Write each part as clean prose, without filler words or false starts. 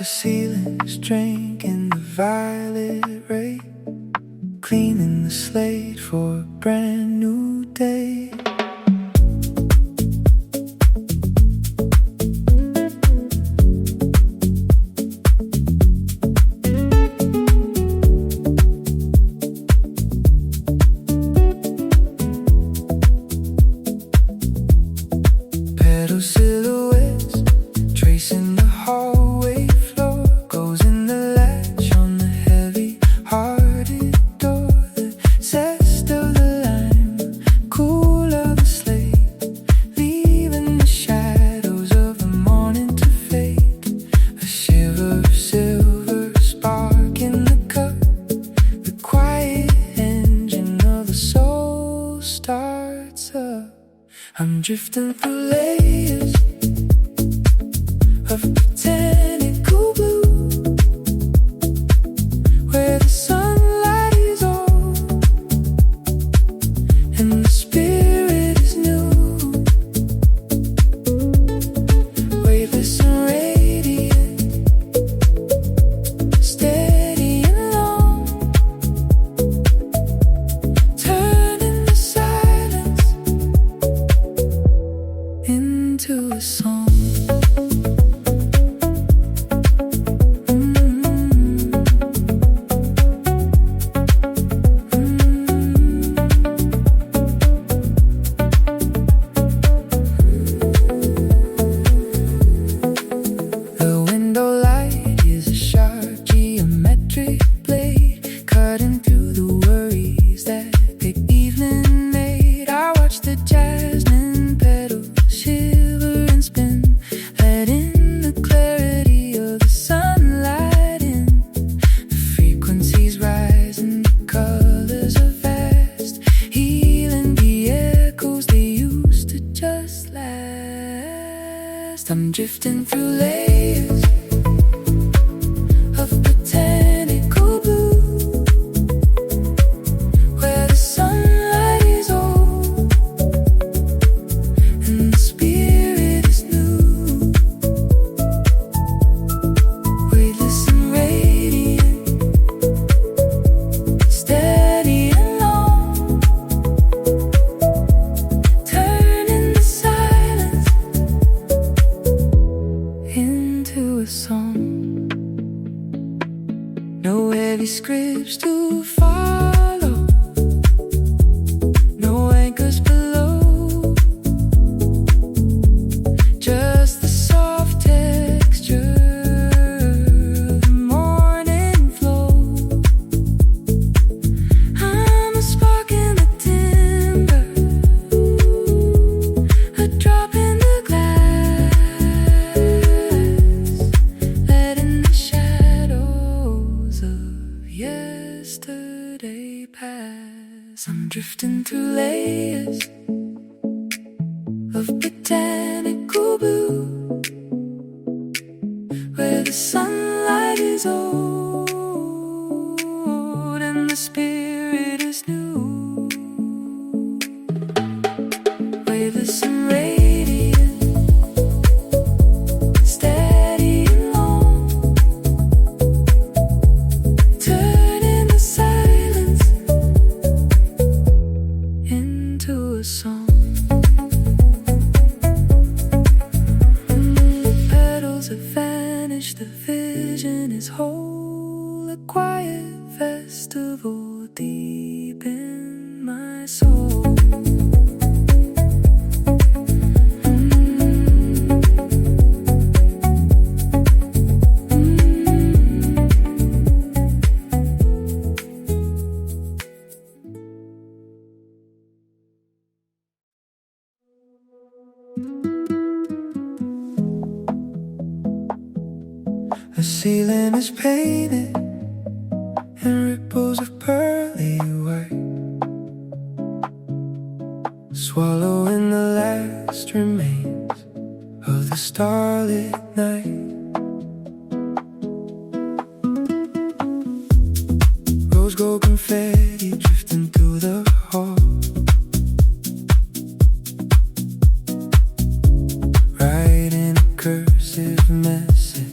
The ceiling's drinking the violet ray, cleaning the slate for a brand new day. Petal silhouettes tracing the hallway floor, goes in the latch on the heavy-hearted door. The zest of the lime, cool of the slate, leaving the shadows of the morning to fade. A shiver of silver spark in the cup, the quiet engine of the soul starts up. I'm drifting through layers of botanical blue, where the sunlight is old and the spirit is new, weightless and radiant, steady and long, turning the silence into a song. The window light is a sharp geometric blade, cutting through the worries that the evening made. I watch the jasmine petals shiver and spin, letting the clarity of the sunlight in. The frequencies rise and the colors are vast, healing the echoes they used to just last. I'm drifting through layers of botanical blue, where the sunlight is old and the spirit is new, weightless and radiant, steady and long, turning the silence into a song. No heavy scripts to follow, no anchors below, just the soft texture of the morning flow. I'm a spark in the timber, a drop in the glass, letting the shadows of yesterday pass. I'm drifting through layers of botanical blue, where the sunlight is old and the spirit is new, weightless and radiant, steady and long, turning the silence into a song. The petals have vanished, the vision is whole, a quiet festival deep in my soul. The ceiling is painted in ripples of pearly white, swallowing the last remains of the starlit night. Rose gold confetti drifting through the hall, writing a cursive message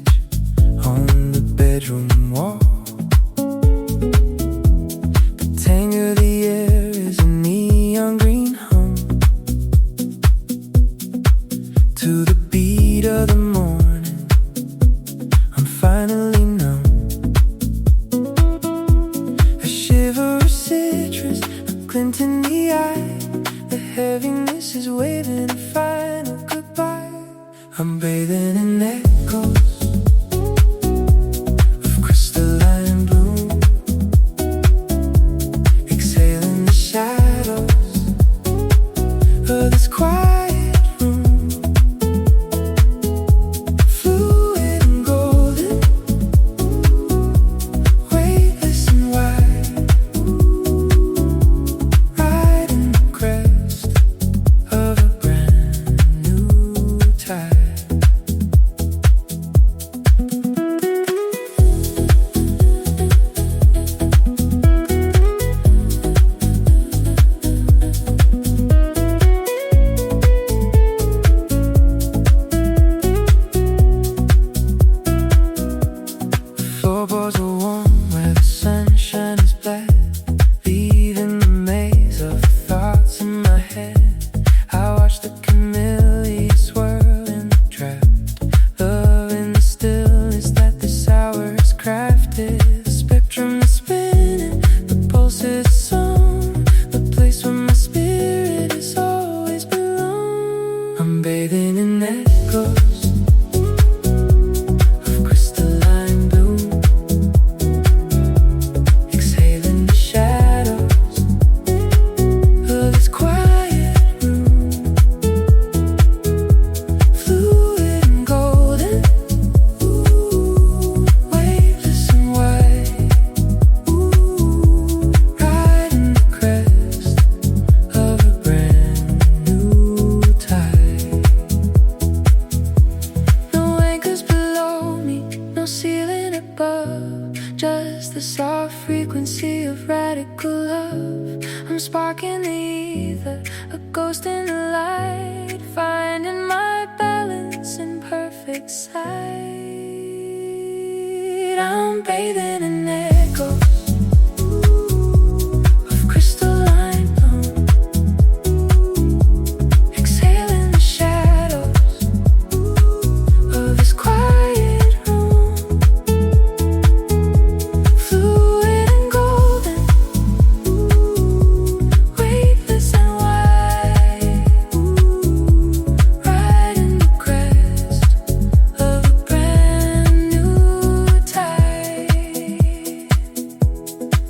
on heaviness is waving a final goodbye. I'm bathing in echoes of crystalline bloom, exhaling the shadows of this quiet room. Fluid and golden, weightless and wide, riding the crest of a brand new tide. Floorboards are warm where the sunshine is black, leaving the maze of thoughts in my head. I watch the camellias swirl in the draft, loving the stillness that this hour has crafted. The spectrum is spinning, the pulse is song, the place where my spirit has always belonged. I'm bathing in echoes of crystalline bloom, exhaling the shadows of this quiet room. Fluid and golden, weightless and wide, riding the crest of a brand new tide. No anchors below me, no ceiling above, just the soft frequency of radical love. I'm sparking the ether, a ghost in the light, finding my balance in perfect sight. I'm bathing in echoes of crystalline bloom, exhaling the shadows of this quiet room. Fluid and golden, weightless and wide, riding the crest of a brand new tide.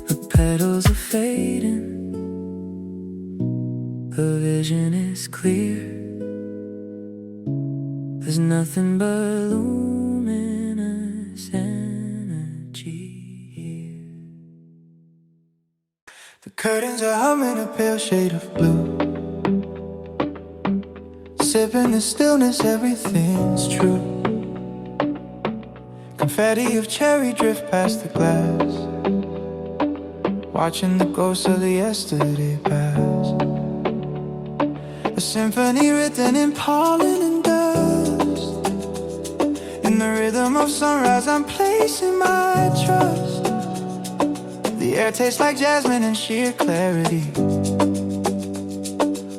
The petals are fading, the vision is clear. There's nothing but luminous energy here. The curtains are humming a pale shade of blue, sipping the stillness, everything's true. Confetti of cherry drift past the glass, watching the ghosts of the yesterday pass. A symphony written in pollen and dust. In the rhythm of sunrise, I'm placing my trust. The air tastes like jasmine and sheer clarity,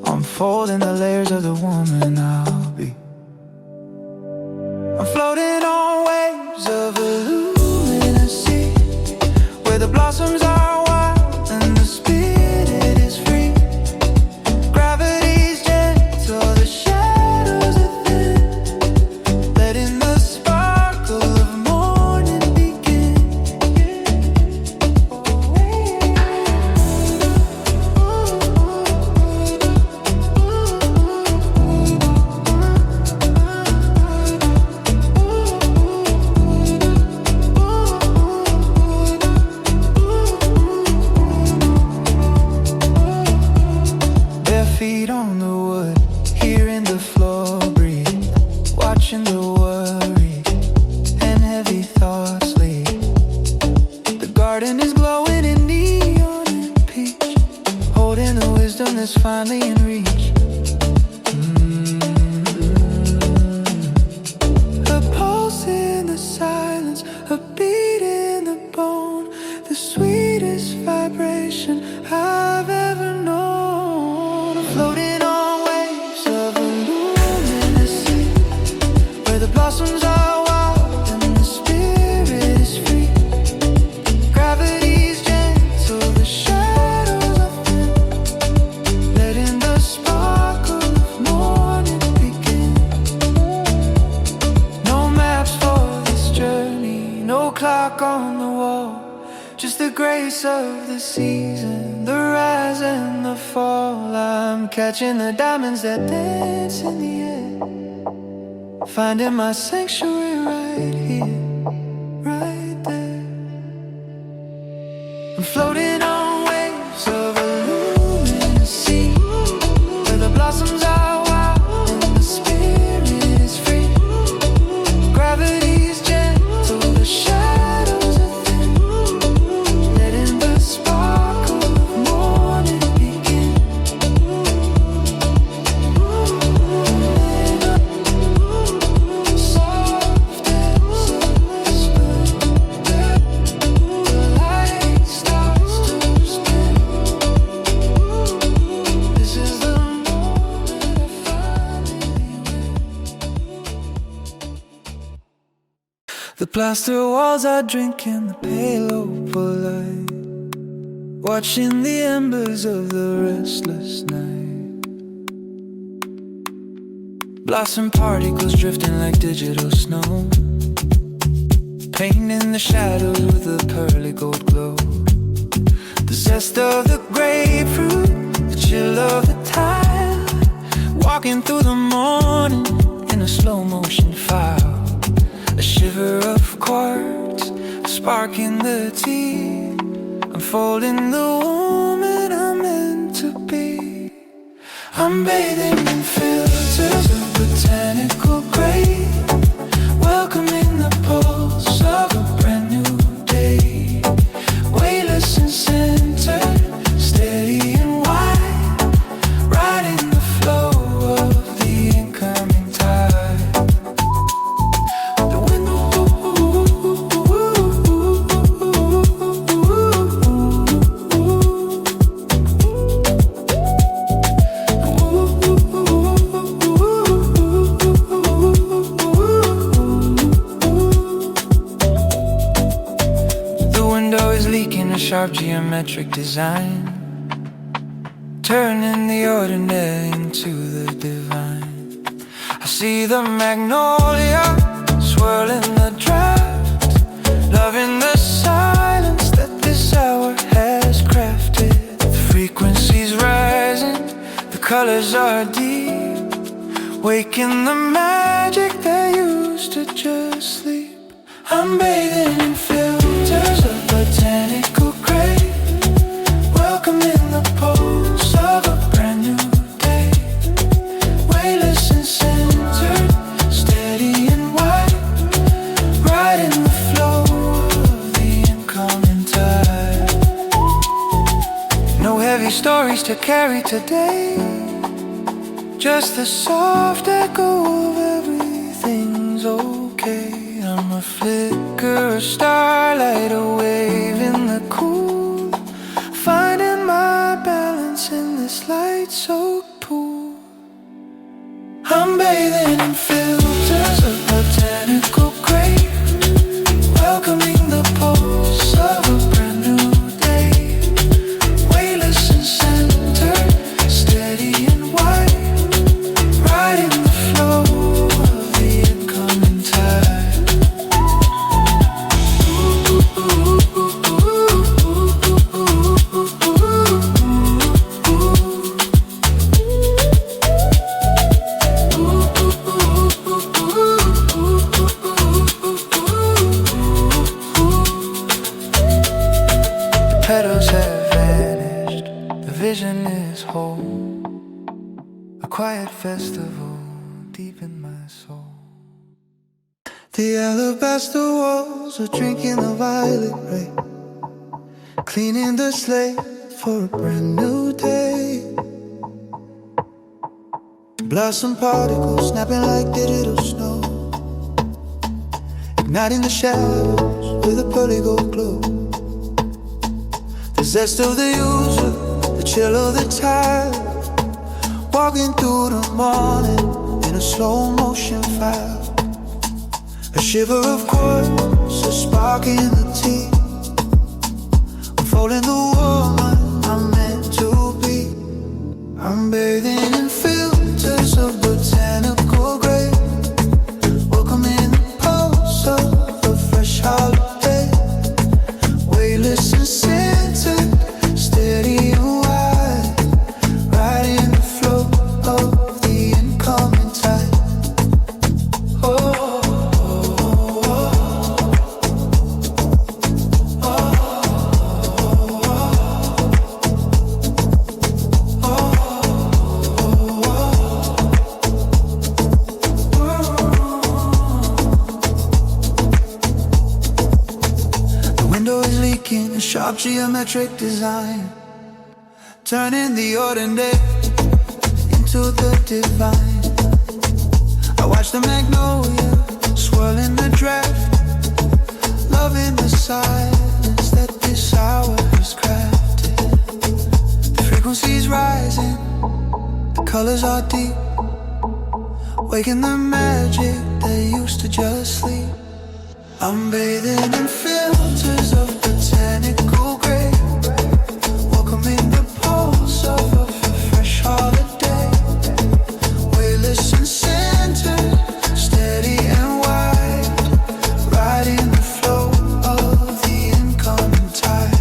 unfolding the layers of the woman I'll be. I'm floating on waves of a luminous sea, where the blossoms are wild and the spirit is free. Gravity's gentle, the shadows are thin, letting the sparkle of morning begin. Bare feet on the wood, hearing the floor breathe, watching the worry and heavy thoughts leave. The garden is glowing in neon and peach, holding the wisdom that's finally in reach. A pulse in the silence, a beat in the bone, the sweetest vibration I've ever known. I'm floating on waves of a luminous sea, where the blossoms are wild and the spirit is free. Gravity's gentle, the shadows are thin, letting the spark grace of the season, the rise and the fall. I'm catching the diamonds that dance in the air, finding my sanctuary right here, right there. I'm floating on waves of a luminous sea, where the blossoms are wild and the spirit is free. Gravity's gentle, the shadows are thin, letting the sparkle of morning begin. Soft as a whisper, the light starts to spin. This is the moment I finally win. The plaster walls are drinking the pale opal light, watching the embers of the restless night. Blossom particles drifting like digital snow, painting the shadows with a pearly gold glow. The zest of the grapefruit, the chill of the tide, walking through the morning in a slow motion file. A shiver of quartz, a spark in the tea, unfolding the woman I'm meant to be. I'm bathing in filters of botanical gray, welcoming the pulse of a brand new day. Weightless and centered, steady and wide, riding the flow of the incoming tide. The wind, the window is leaking a sharp geometric design, turning the ordinary into the divine. I see the magnolia swirling the draft, loving the silence that this hour has crafted. The frequency's rising, the colors are deep, waking the magic that used to just sleep. I'm bathing in filters of botanical gray, welcoming the pulse of a brand new day. Weightless and centered, steady and wide, riding the flow of the incoming tide. No heavy stories to carry today, just the soft echo of everything's okay. I'm a flicker, a starlight, a wave in the cool, finding my balance in this light-soaked pool. I'm bathing in filters of botanical gray, welcoming the pulse of a brand new day. Weightless and centered, steady and wide, riding the flow of the incoming tide. Petals have vanished, the vision is whole, a quiet festival deep in my soul. The alabaster walls are drinking the violet rain, cleaning the slate for a brand new day. Blossom particles snapping like digital snow, igniting the shadows with a pearly gold glow. The zest of the yuzu, the chill of the tide, walking through the morning in a slow motion file. A shiver of quartz, a spark in the tea, unfolding the woman I'm meant to be. I'm bathing in filters of botanical gray, welcoming the pulse of a fresh holiday. Weightless and sensitive, Sharp geometric design, turning the ordinary into the divine. I watch the magnolia swirl in the draft, loving the silence that this hour has crafted. The frequency's rising, the colors are deep, waking the magic that used to just sleep. I'm bathing in filters of botanical gray, welcoming the pulse of a fresh holiday. Weightless and centered, steady and wide, riding the flow of the incoming tide.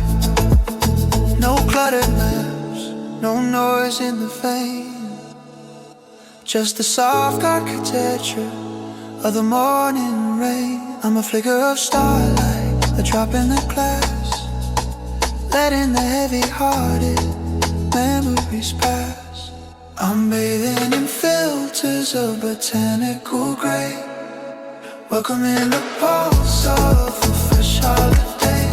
No cluttered maps, no noise in the vein, just the soft architecture of the morning rain. I'm a flicker of starlight, a drop in the glass, letting the heavy-hearted memories pass. I'm bathing in filters of botanical gray, welcoming the pulse of a fresh holiday.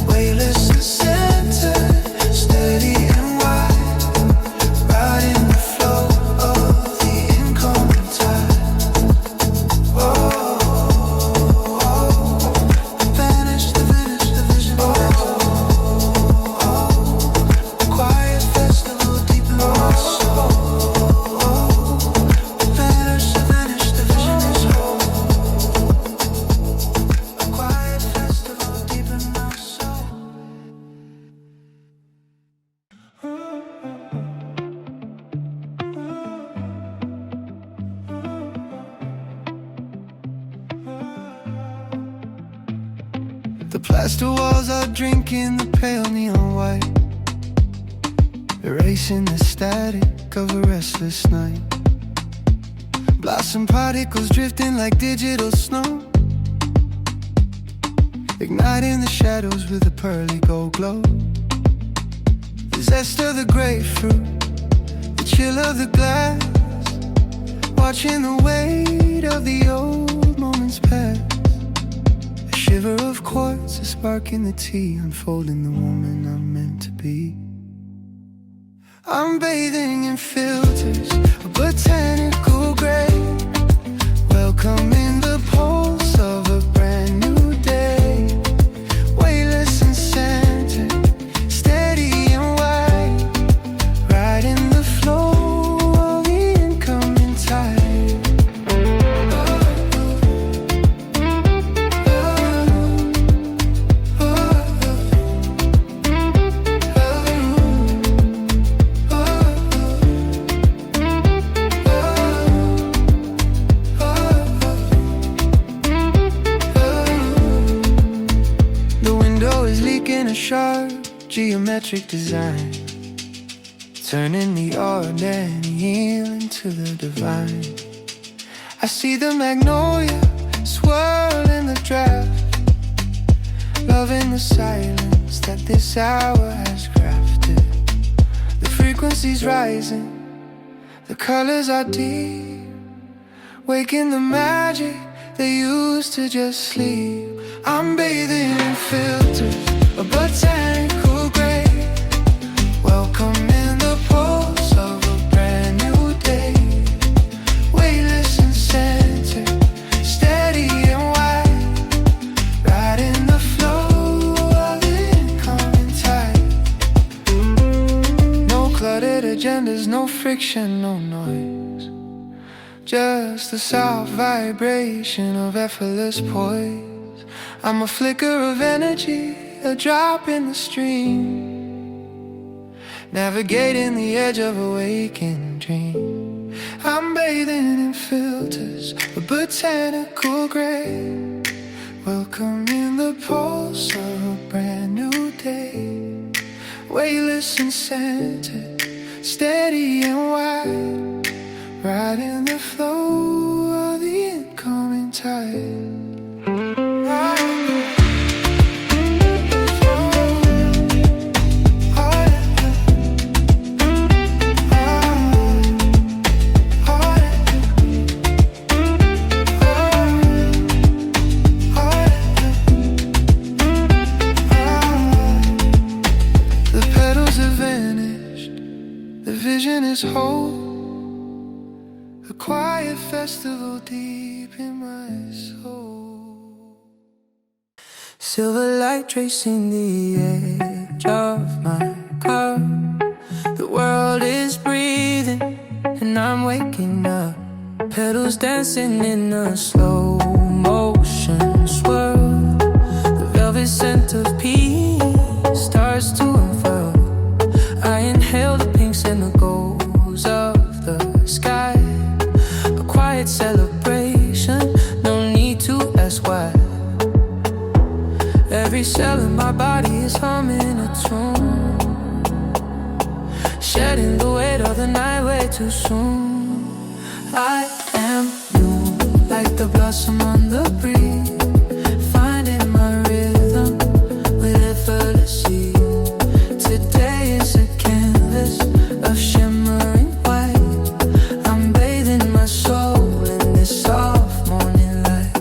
Weightless and centered, steady and wide, riding the flow of the incoming tide. Whoa. The plaster walls are drinking the pale neon white, erasing the static of a restless night. Blossom particles drifting like digital snow, igniting the shadows with a pearly gold glow. The zest of the grapefruit, the chill of the glass, watching the weight of the old moments pass. Shiver of quartz, a spark in the tea, unfolding the woman I'm meant to be. I'm bathing in filters of botanical gray, welcoming the pulse of a brand new day. Weightless and centered, steady and wide, riding the flow of the incoming tide. A sharp geometric design, turning the ordinary into the divine. I see the magnolia swirl in the draft, loving the silence that this hour has crafted. The frequency's rising, the colors are deep, waking the magic that used to just sleep. I'm bathing in filters, a botanical gray, welcoming the pulse of a brand new day. Weightless and centered, steady and wide, riding the flow of the incoming tide. No cluttered agendas, no friction, no noise, just the soft vibration of effortless poise. I'm a flicker of energy, a drop in the stream, navigating the edge of a waking dream. I'm bathing in filters of botanical gray, welcoming the pulse of a brand new day. Weightless and centered, steady and wide, riding the flow of the incoming tide. vision is whole, a quiet festival deep in my soul. Silver light tracing the edge of my car. The world is breathing and I'm waking up. Petals dancing in a slow motion swirl. The velvet scent of peace starts to unfurl. I inhale the pinks and the golds of the sky. A quiet celebration, no need to ask why. Every cell in my body is humming a tune, shedding the weight of the night way too soon. I am new, like the blossom on the breeze, finding my rhythm with effortless ease. Today is a canvas of shimmering white. I'm bathing my soul in this soft morning light.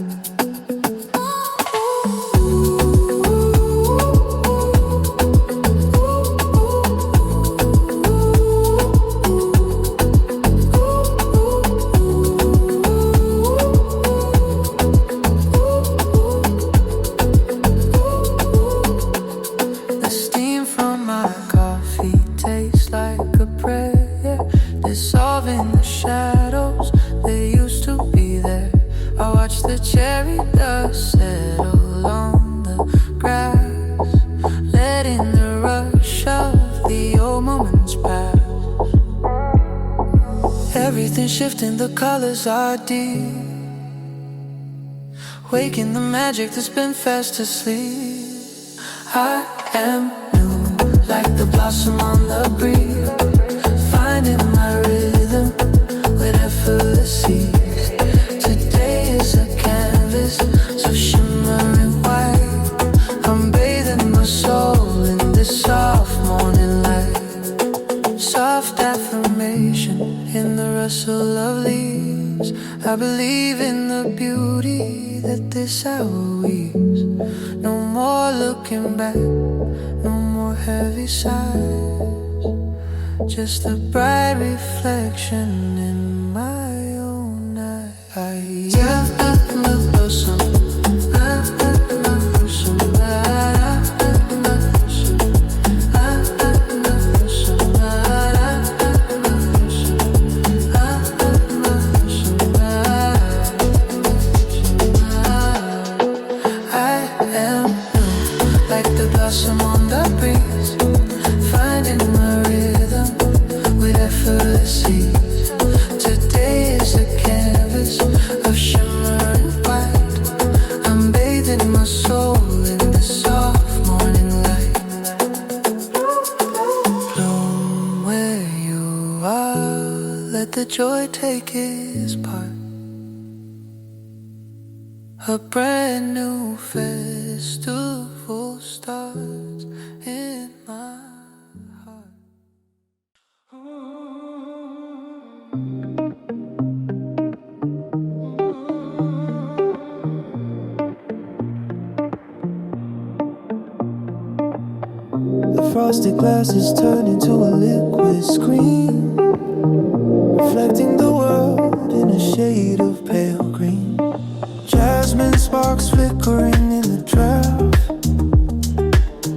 The steam from my coffee tastes like a prayer, dissolving the shadows that used to be there. I watch the cherry dust settle on the grass, letting the rush of the old moments pass. Everything shifting, the colors are deep, waking the magic that's been fast asleep. I am new, like the blossom on the breeze, finding my rhythm with effortless ease. Today is a canvas so shimmering white. I'm bathing my soul in this soft morning light. Soft affirmation in the rustle of leaves. I believe in the beauty that this hour weaves. No more looking back, no more heavy sighs, just a bright reflection in my own eyes. Blossom on the breeze, finding my rhythm with effortless ease. Today is a canvas of shimmering white. I'm bathing my soul in the soft morning light. Bloom where you are, let the joy take its part. A brand new festival starts in my heart. The frosted glasses turn into a liquid screen, reflecting the world in a shade of pale green. Jasmine sparks flickering in the draft,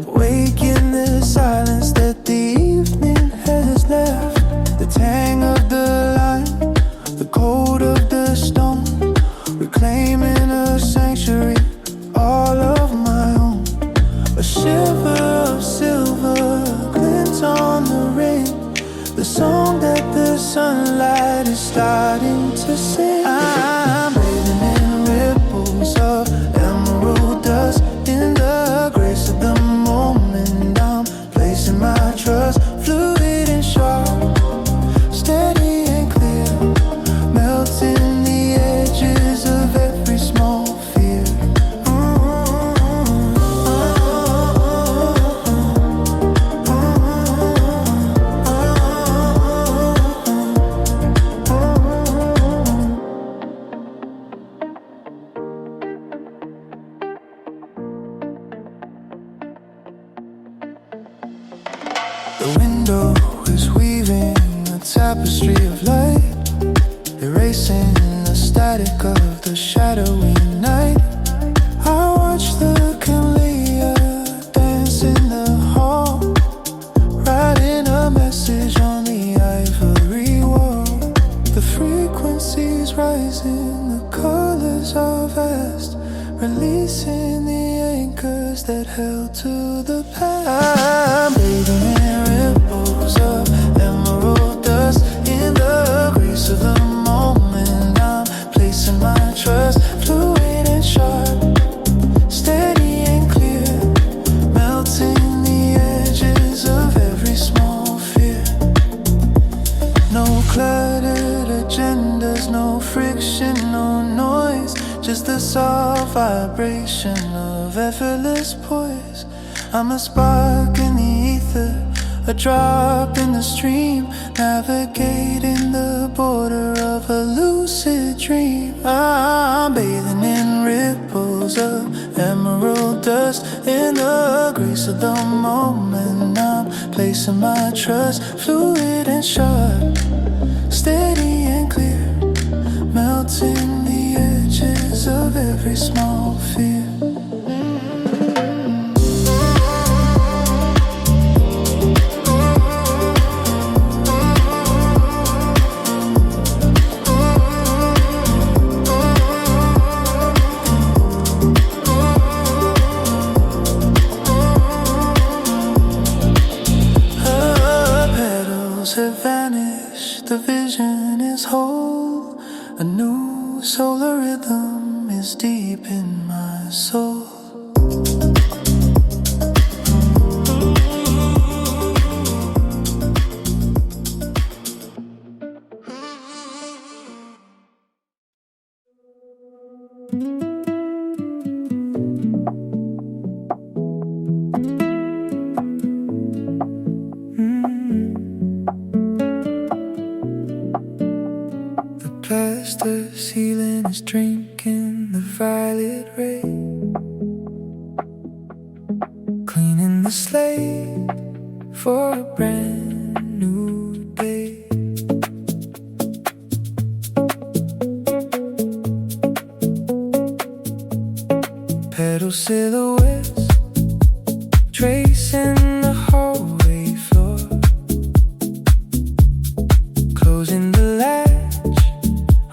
waking the silence that the evening has left. The tang of the lime, the cold of the stone, reclaiming a sanctuary all of my own. A shiver of silver glints on the rain, the song that the sunlight is starting to sing. I'm bathing in ripples of emerald dust, in the grace of the moment. I'm placing my trust, fluid and sharp, steady and clear, melting the edges of every small fear. The window is weaving tapestry of light, erasing the static of the shadowy night. I watch the camellia dance in the hall, writing a message on the ivory wall. The frequencies rising, the colors are vast, releasing the anchors that held to the past. I'm bathing in ripples of emerald dust, in the grace of the moment. I'm placing my trust, fluid and sharp, steady and clear, melting the edges of every small fear. No cluttered agendas, no friction, no noise, just the soft vibration of effortless poise. I'm a spark in the ether, a drop in the stream, navigating the border of a lucid dream. I'm bathing in ripples of emerald dust, in the grace of the moment. I'm placing my trust, fluid and sharp, steady and clear, melting the edges of every small fear. Have vanished, the vision is whole. A new solar rhythm is deep in my soul. Plaster ceiling is drinking the violet rain, cleaning the slate for a brand new day. Petal silhouettes tracing the hallway floor, closing the latch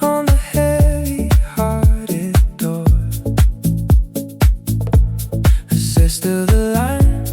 on the heavy-hearted door. Assessed to the line,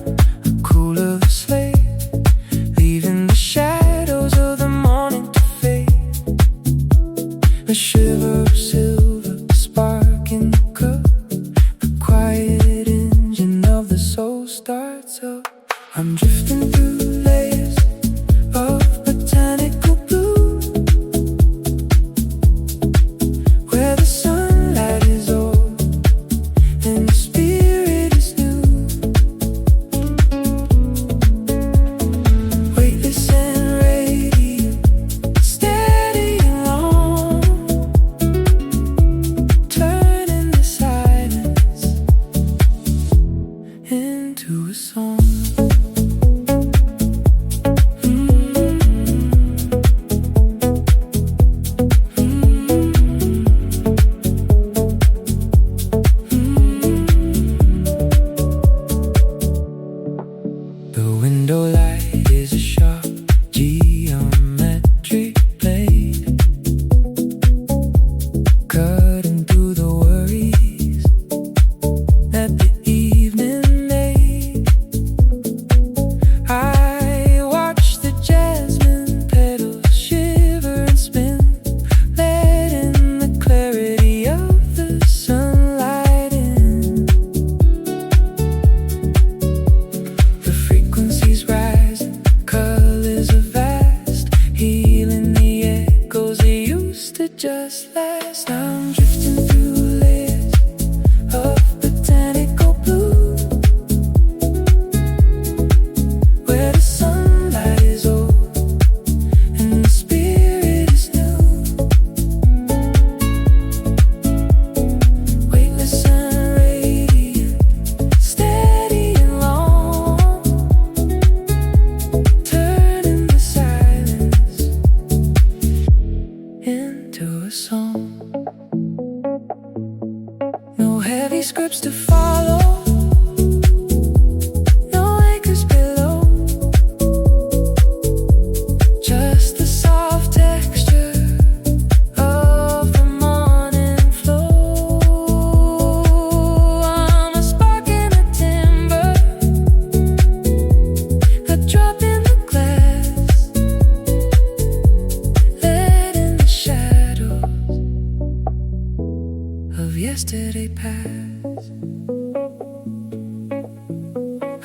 yesterday past.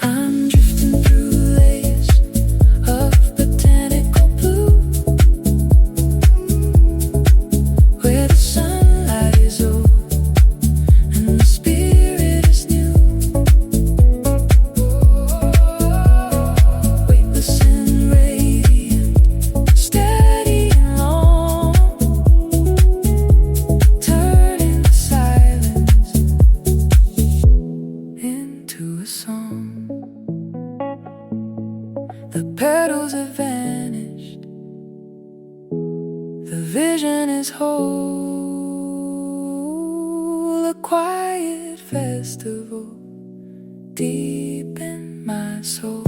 I'm drifting through layers of botanical blue, where the sunlight is old and the spirit is new. Weightless and radiant, steady and long, turning the silence into a song. The petals have vanished, the vision is whole, a quiet festival deep in my soul.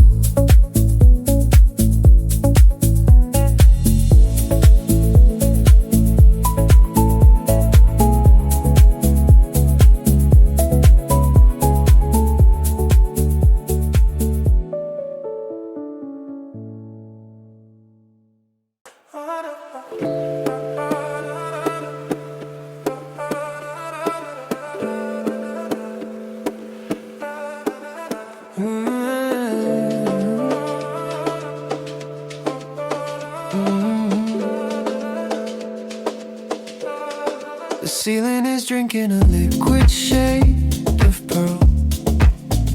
The ceiling is drinking a liquid shade of pearl,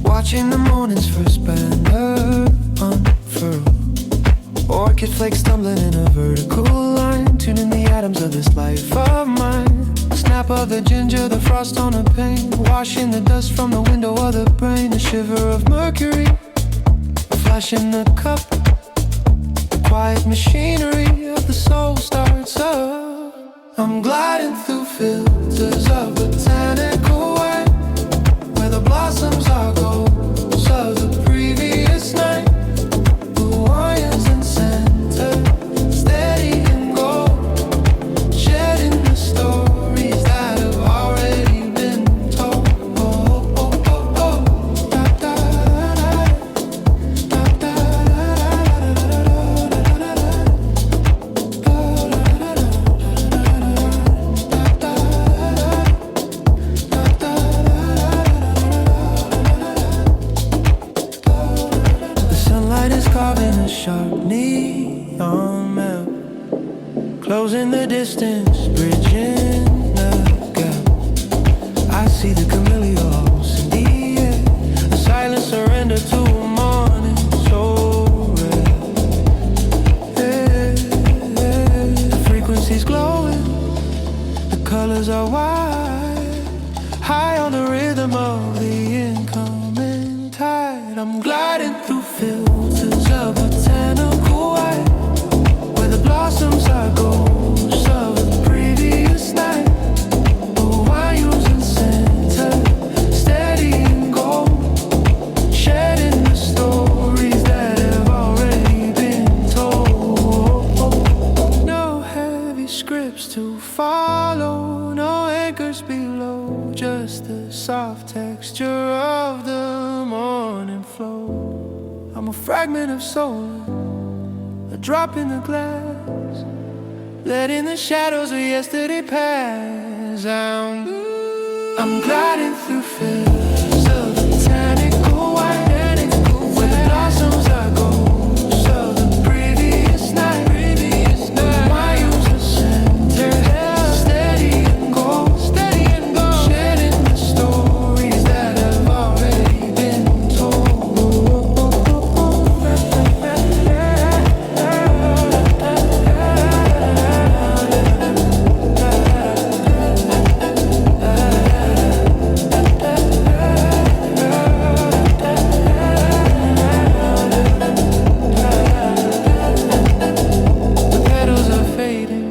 watching the morning's first banner unfurl. Orchid flakes tumbling in a vertical line, tuning the atoms of this life of mine. Snap of the ginger, the frost on a pane, washing the dust from the window of the brain. A shiver of mercury, a flash in the cup, the quiet machinery of the soul starts up. I'm gliding through filters of botanical wine, where the blossoms are ghosts of the previous night. Hawaiians in center, steady and gold, shedding the stories that have already been told. Oh, oh, oh, oh. Da, da, da, da, da, the sunlight is carving a sharp neon map, closing the distance, bridging the gap. I see the camellias in the air, a silent surrender to a morning so rare. The frequency's glowing, the colors are wide, high on the rhythm of the incoming tide. I'm gliding through filters of botanical white, where the blossoms are ghosts of the previous night. Hawaiians in center, steady and gold, shedding the stories that have already been told. No heavy scripts to follow, no anchors below, just the soft texture of the morning flow. I'm a fragment of soul, a drop in the glass, letting the shadows of yesterday pass. I'm gliding through fields of botanical white, where the blossoms are ghosts of the previous night. My use the center, steady and gold, shedding the stories that have already been told. The petals are fading,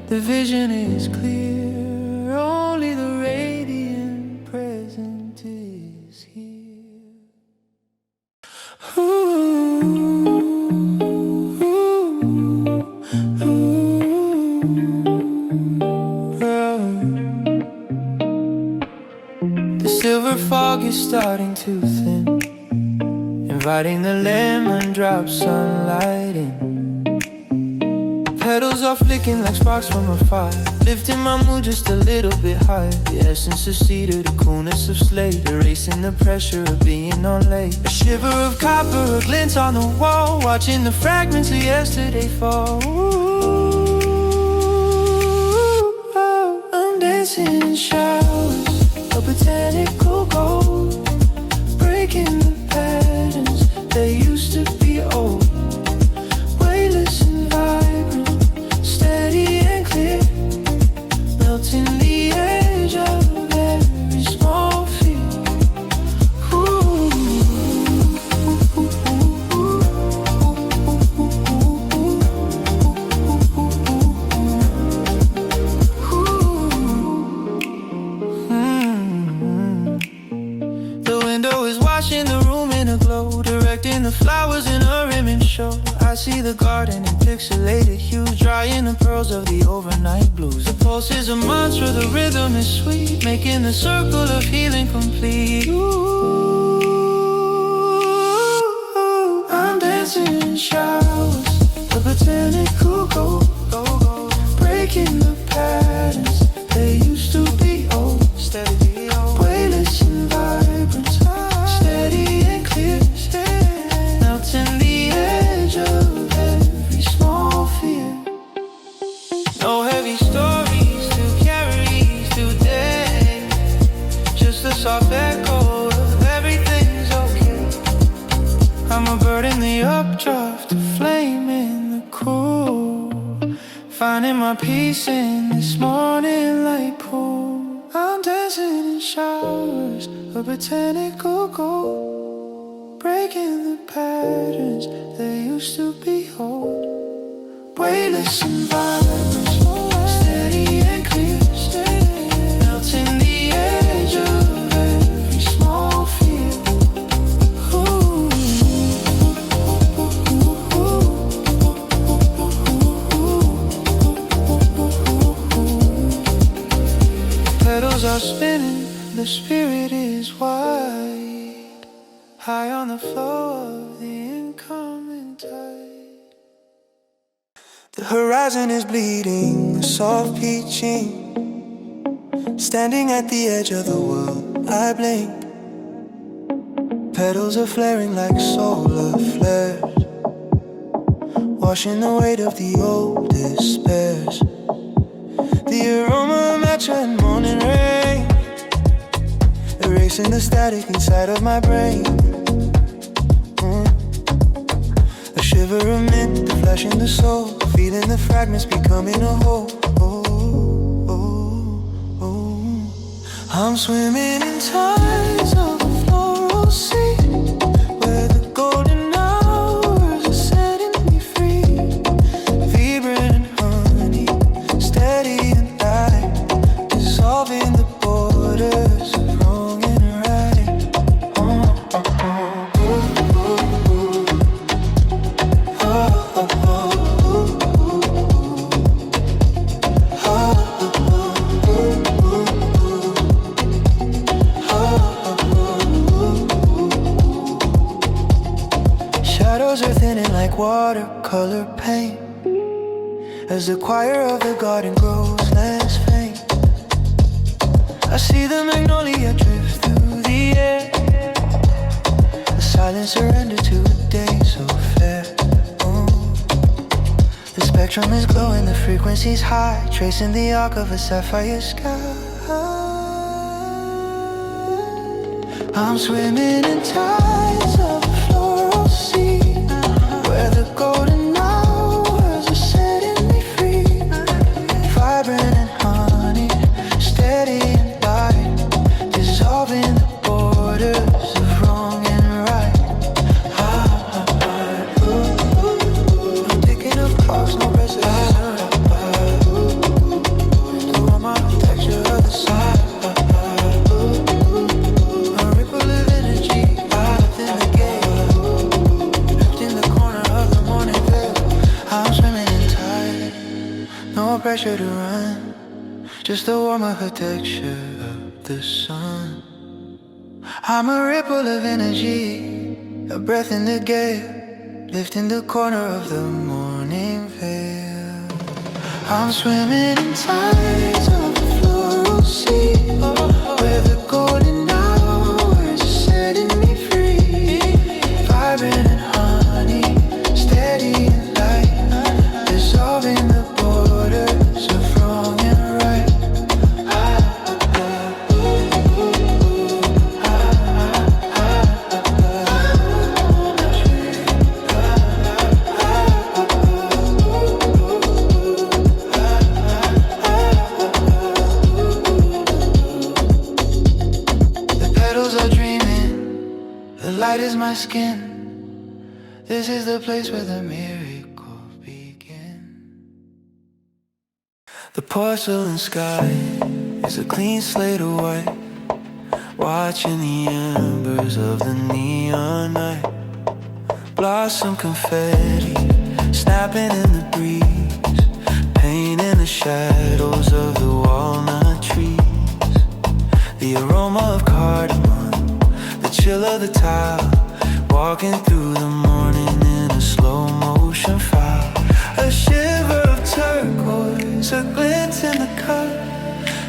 the vision is clear, only the radiant present is here. The silver fog is starting to thin, inviting the lemon drop sunlight in. Petals are flicking like sparks from a fire, lifting my mood just a little bit higher. The essence of cedar, the coolness of slate, erasing the pressure of being on late. A shiver of copper, a glint on the wall, watching the fragments of yesterday fall. Ooh, I'm dancing in showers, a botanical gold, breaking the patterns that used to be old. Weightless and vibrant, steady and clear, melting the edge of every small fear. Ooh. The window is washing the room in a glow, directing the flowers in a rimming show. I see the garden in pixelated hues, drying the pearls of the overnight blues. The pulse is a mantra, the rhythm is sweet, making the circle of healing complete. Ooh, I'm dancing in showers, a botanical gold, breaking the patterns they used to be old. Steady, weightless and vibrant, steady and clear, melting the edge of every small fear. No heavy stories to carry today, just a soft echo of everything's okay. I'm a bird in the updraft, a flame in the cool, finding my peace in this morning light pool. I'm dancing in showers, a botanical gold, breaking the patterns that used to be old. Weightless and vibrant, steady and clear, melting the edge of every small fear. Ooh. Petals are spinning, the spirit is wide, high on the flow of the incoming tide. The horizon is bleeding, a soft peaching, standing at the edge of the world. I blink, petals are flaring like solar flares, washing the weight of the old despairs. The aroma of matcha and morning rain, erasing the static inside of my brain. A shiver of mint, the flash in the soul, feeling the fragments becoming a whole. I'm swimming in tides of a floral sea, where the golden hours are setting me free. Vibrant and honey, steady and light, dissolving the borders of wrong and right. Shadows are thinning like watercolor paint, as the choir of the garden grows less faint. I see the magnolia drift through the air, the silent surrender to a day so fair. The spectrum is glowing, the frequency's high, tracing the arc of a sapphire sky. I'm swimming in tides of a floral sea, where the golden hours are setting me free. Vibrant and honey, steady and light, dissolving the borders of wrong and right. I'm picking up clocks, no precision. The warm architecture of the side. A ripple of energy out in the gate, left in the corner of the morning veil. I'm swimming in tide, no pressure to run, just the warm architecture of the sun. I'm a ripple of energy, a breath in the gale, lifting the corner of the morning veil. I'm swimming in tides of a floral sea, where the golden hours are setting me free. Vibrant and honey, steady and light, dissolving the borders of wrong and right. Light is my skin. This is the place where the miracles begin. The porcelain sky is a clean slate of white, watching the embers of the neon night. Blossom confetti snapping in the breeze, painting the shadows of the walnut trees. The aroma of cardamom, the chill of the tile, walking through the morning in a slow motion file. A shiver of turquoise, a glint in the cup.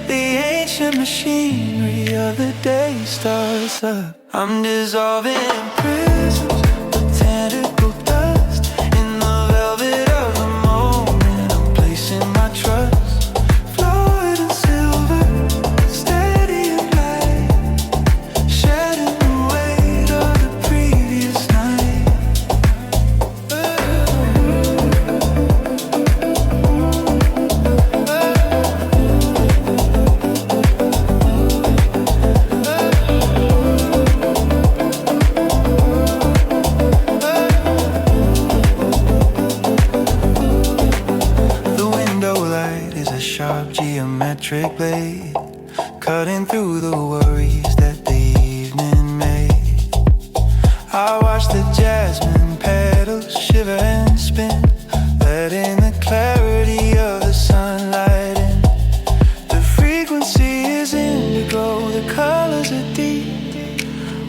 The ancient machinery of the day starts up. I'm dissolving in prisms, botanical dust, in the velvet of the moment. I'm placing my trust. Fluid and silver, steady and light, shedding the weight of the previous night. The window light is a sharp geometric blade, cutting through the worries that the evening made. I watch the jasmine petals shiver and spin, letting the clarity of the sunlight in. The frequency is indigo, the colors are deep,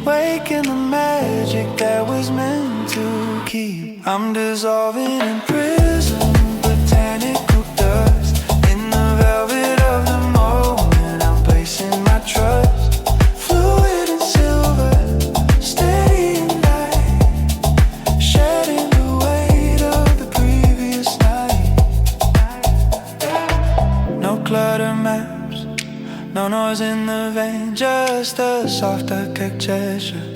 waking the magic that was meant to keep. I'm dissolving in prism, botanical dust, in the velvet of the moment. I'm placing my trust. Fluid and silver, steady and light, shedding the weight of the previous night. No clutter maps, no noise in the vein, just a soft archaic gesture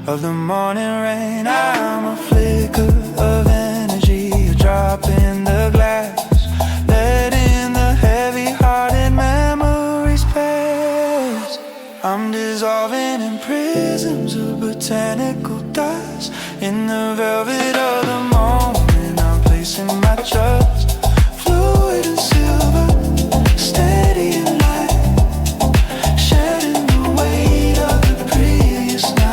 of the morning rain. I'm a flicker of energy, a drop in the glass, letting the heavy-hearted memories pass. I'm dissolving in prisms of botanical dust, in the velvet of the moment. I'm placing my trust. Fluid and silver, steady and light, shedding the weight of the previous night.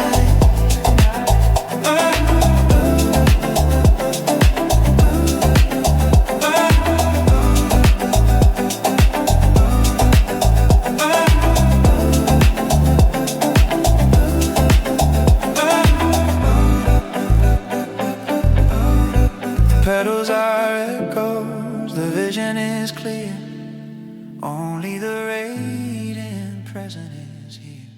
Petals are echoes, the vision is clear. Only the radiant present is here.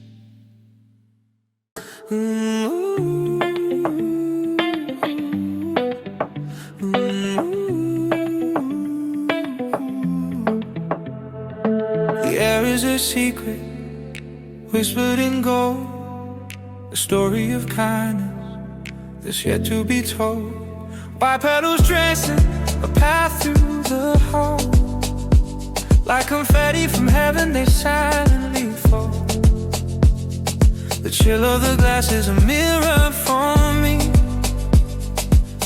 The air is a secret, whispered in gold, a story of kindness that's yet to be told. White petals tracing a path through the hall, like confetti from heaven they silently fall. The chill of the glass is a mirror for me,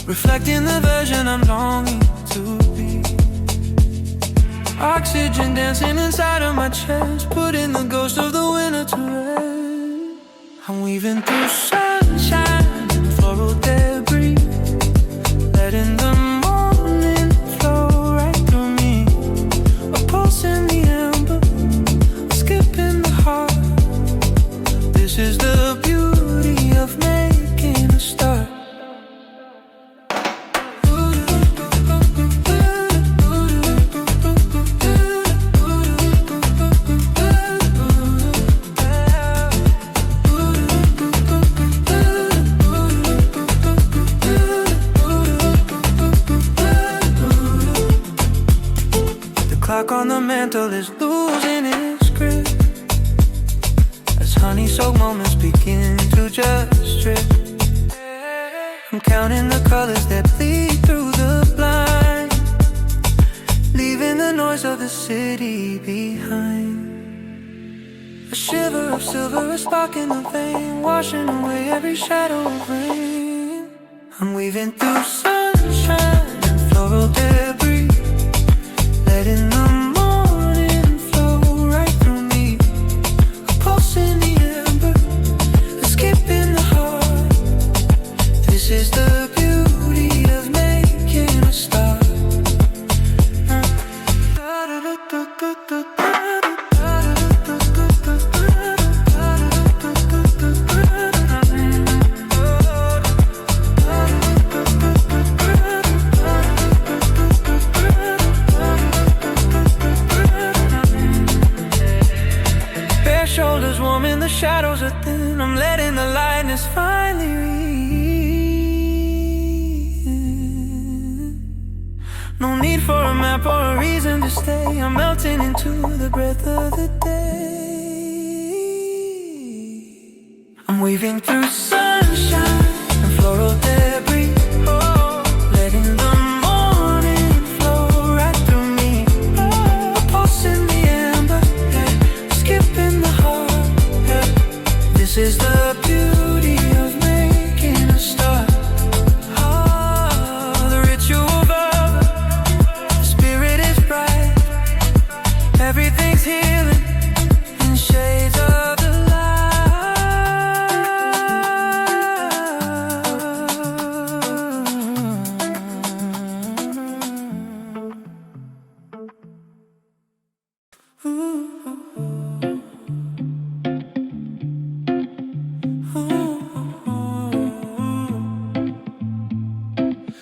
reflecting the version I'm longing to be. Oxygen dancing inside of my chest, putting the ghost of the winter to rest. I'm weaving through sunshine and floral debris, letting the morning flow right through me. A pulse in the amber, a skip in the heart. This is the beauty of making a start. clock on the mantle is losing its grip as honey-soaked moments begin to just drip. I'm counting the colors that bleed through the blind, leaving the noise of the city behind. A shiver of silver, a spark in the vein, washing away every shadow of rain. I'm weaving through sunshine and floral debris, letting the morning flow right through me. A pulse in the ember, a skip in the heart. This is the beauty of making a start. Shoulders warm and the shadows are thin. I'm letting the lightness finally read. No need for a map or a reason to stay. I'm melting into the breath of the day. I'm weaving through sunshine and floral debris, letting the morning flow right through me. A pulse in the ember, skip in the heart. This is the beauty of making a start. The ritual of the spirit is bright. Everything's healing in shades of the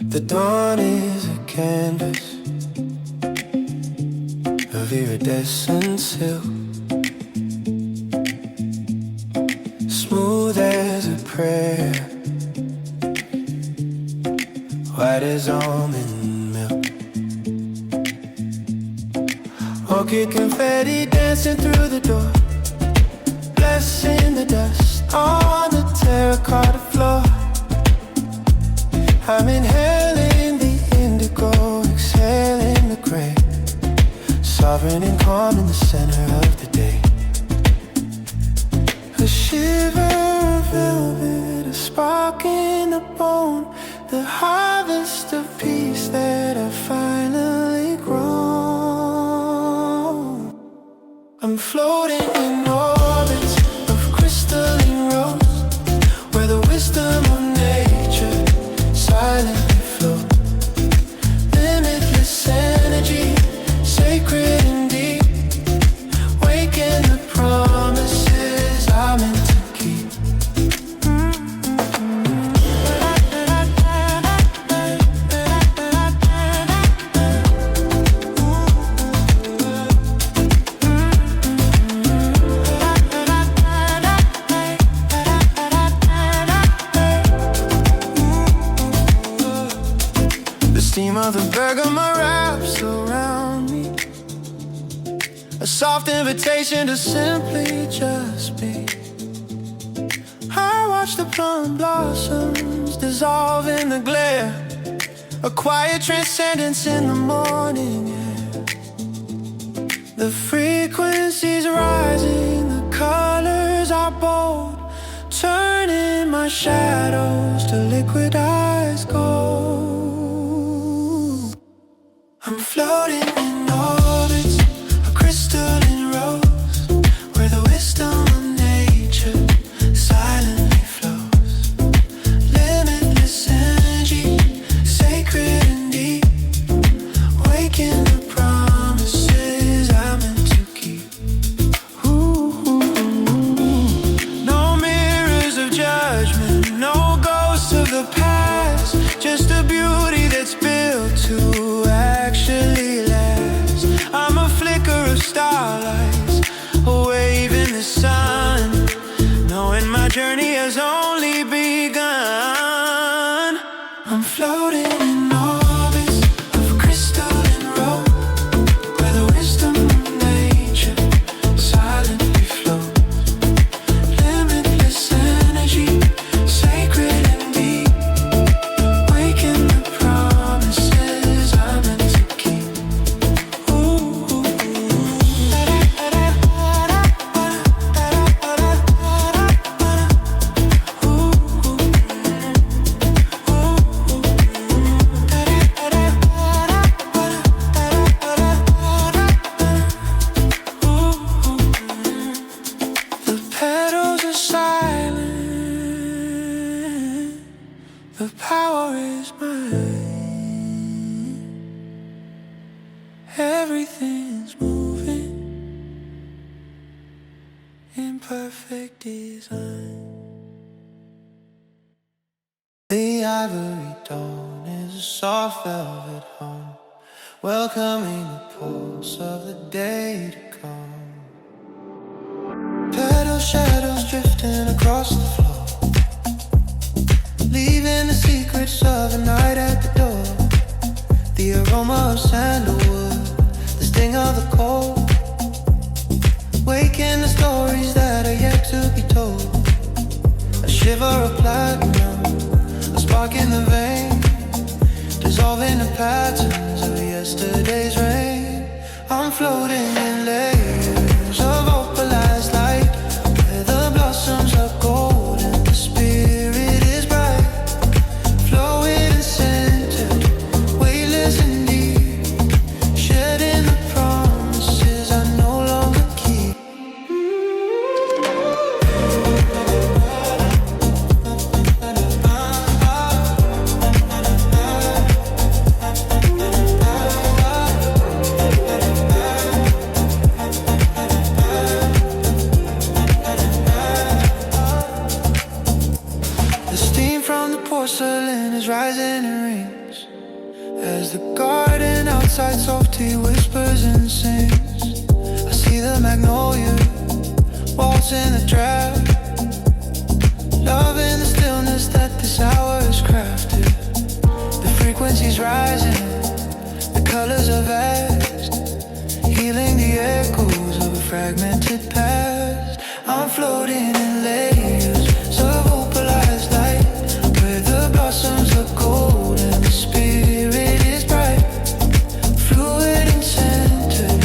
The dawn is a canvas of iridescent silk, smooth as a prayer, white as almond milk. Orchid confetti dancing through the door, blessing the dust on the terracotta floor. I'm inhaling the indigo, exhaling the gray, sovereign and calm in the center of the day. A shiver of velvet, a spark in the bone, the harvest of peace that I've finally grown. I'm floating in orbits of crystalline rose, where the wisdom of nature silently flow. Limitless energy, sacred and deep, waking the promises I'm meant to keep. Of the bergamot wraps around me, a soft invitation to simply just be. I watch the plum blossoms dissolve in the glare, a quiet transcendence in the morning air. The frequencies rising, the colors are bold, turning my shadows to liquid ice gold. I'm floating in orbits, a crystalline rose, where the wisdom of nature silently flows. Limitless energy, sacred and deep, waking the promises I'm meant to keep. No mirrors of judgment, no ghosts of the past, just a beauty that's built to actually last. I'm a flicker of starlights, a wave in the sun, knowing my journey has only begun. I'm floating in orbits of crystalline rope, where the wisdom Everything's moving in perfect design. The ivory dawn is a soft velvet hum, welcoming the pulse of the day to come. Petal shadows drifting across the floor, leaving the secrets of the night at the door. The aroma of sandalwood, the sting of the cold, waking the stories that are yet to be told. A shiver of platinum, a spark in the vein, dissolving the patterns of yesterday's rain. I'm floating in layers of opalescent light, where the blossoms are gold and the spirit is bright, flowing and centered, weightless and deep, shedding the promises I no longer keep. Porcelain is rising in rings as the garden outside softly whispers and sings. I see the magnolia waltz in the drab, loving the stillness that this hour has crafted. The frequencies rising, the colors are vast, healing the echoes of a fragmented past. I'm floating in layers of opalescent light, the blossoms are gold and the spirit is bright, fluid and centered,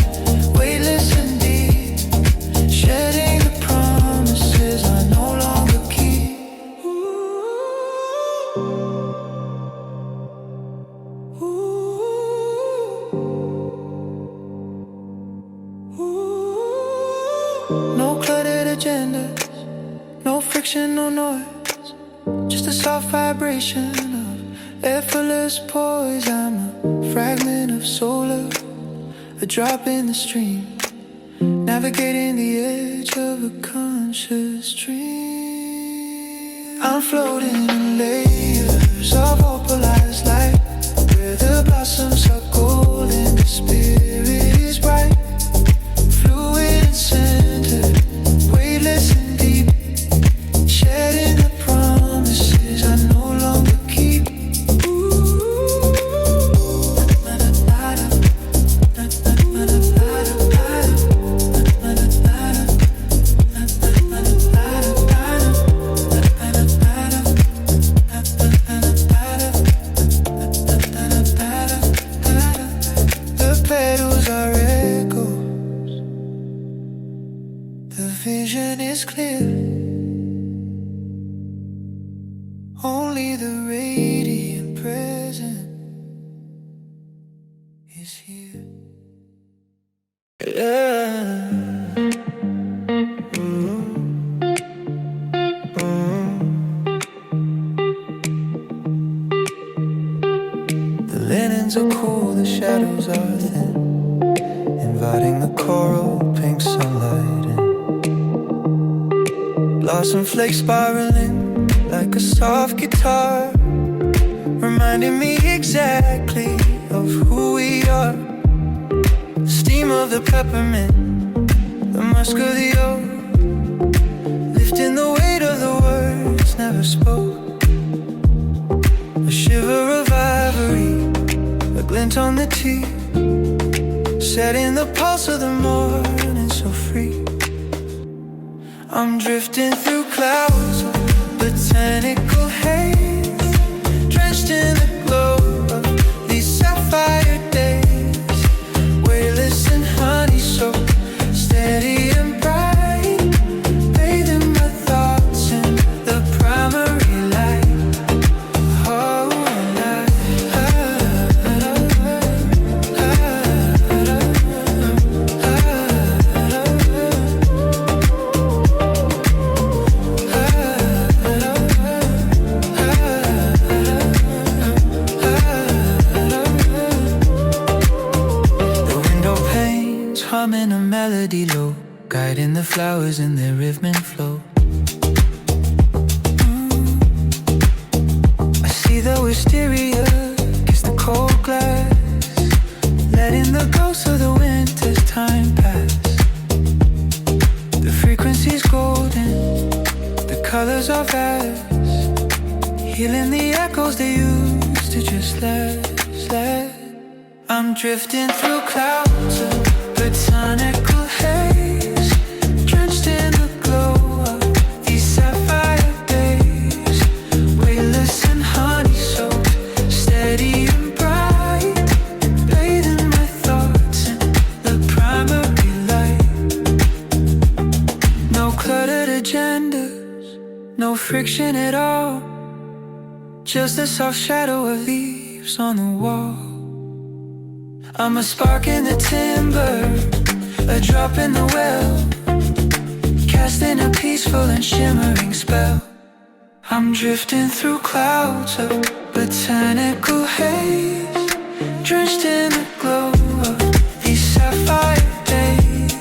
weightless and deep, shedding the promises I no longer keep. Ooh. Ooh. Ooh. No cluttered agendas, no friction, no noise, just a soft vibration of effortless poise. I'm a fragment of solar, a drop in the stream, navigating the edge of a conscious dream. I'm floating in layers of opalescent light, where the blossoms are gold and the spirit is bright, fluid and centered, weightless and deep, shedding the promises I no longer keep. The petals are echoes, the vision is clear. Only the radiant present is here. Yeah. The linens are cool, the shadows are thin, inviting the coral pink sunlight in. Blossom flakes spiraling like a soft guitar, reminding me exactly of who we are. The steam of the peppermint, the musk of the oak, lifting the weight of the words never spoke. A shiver of ivory, a glint on the tea, setting the pulse of the morning so free. I'm drifting through clouds, botanical haze, drenched in the glow of these sapphire days, weightless and honey soaked, steady and bright, bathing my thoughts in the primary light. Oh, humming a melody low, guiding the flowers in their rhythm and flow. I see the wisteria kiss the cold glass, letting the ghosts of the winter's time pass. The frequency's golden, the colors are vast, healing the echoes they used to just let. I'm drifting through clouds of botanical haze, drenched in the glow of these sapphire days, weightless and honey-soaked, steady and bright, bathing my thoughts in the primary light. No cluttered agendas, no friction at all, just a soft shadow of leaves on the wall. I'm a spark in the timber, a drop in the well, casting a peaceful and shimmering spell. I'm drifting through clouds of botanical haze, drenched in the glow of these sapphire days,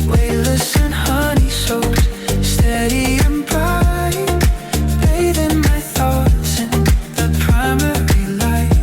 weightless and honey-soaked, steady and bright, bathing my thoughts in the primary light.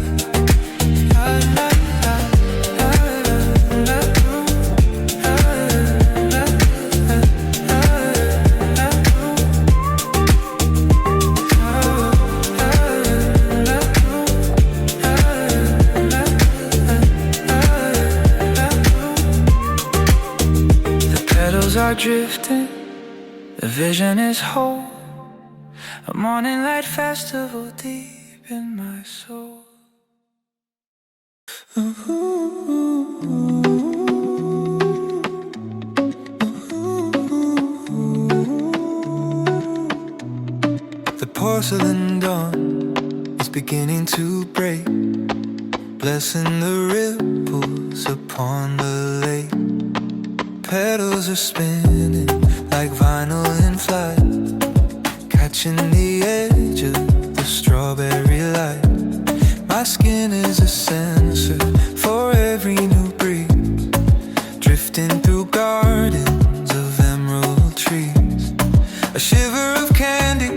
Are drifting, the vision is whole, a morning light festival deep in my soul. The porcelain dawn is beginning to break, blessing the ripples upon the lake. Petals are spinning like vinyl in flight, catching the edge of the strawberry light. My skin is a sensor for every new breeze, drifting through gardens of emerald trees. A shiver of candy,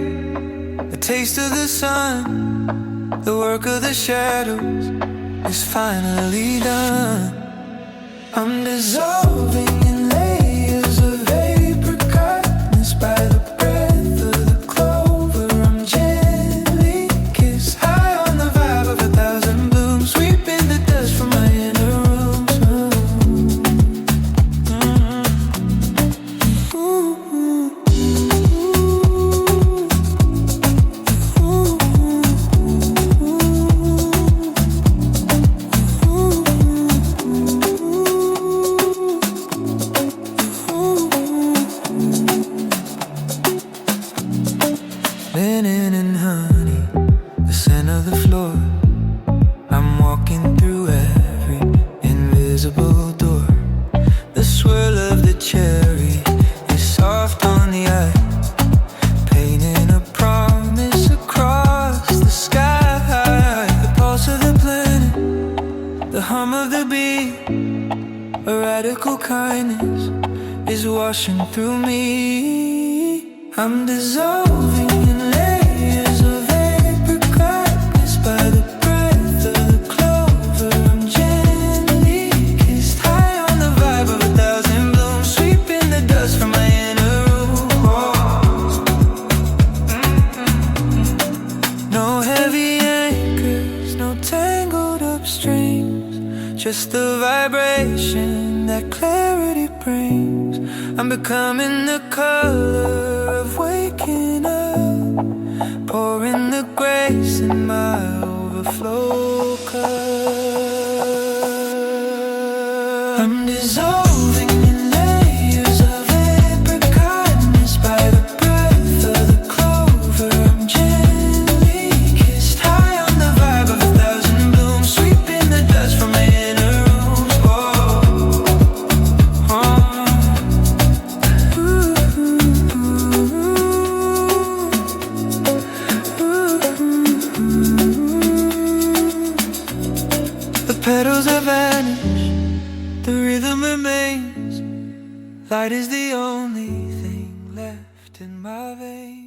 a taste of the sun, the work of the shadows is finally done. I'm dissolving in layers of apricotness by the breath of the clover. I'm gently kissed, high on the vibe of 1,000 blooms, sweeping the dust from my inner rooms. Linen and honey, the scent of the floor. I'm walking through every invisible door. The swirl of the cherry is soft on the ice, painting a promise across the sky. The pulse of the planet, the hum of the bee, a radical kindness is washing through me. I'm dissolving in layers of apricotness by the breath of the clover. I'm gently kissed, high on the vibe of 1,000 blooms, sweeping the dust from my inner room. No heavy anchors, no tangled up strings, just the vibration that clarity brings. I'm becoming the color of waking up, pouring the grace in my overflow cup. I'm dissolving in layers of apricotness by the breath of the clover. I'm gently kissed, high on the vibe of 1,000 blooms, sweeping the dust from my inner rooms. The petals have vanished, The rhythm remains. Light is the only thing left in my veins.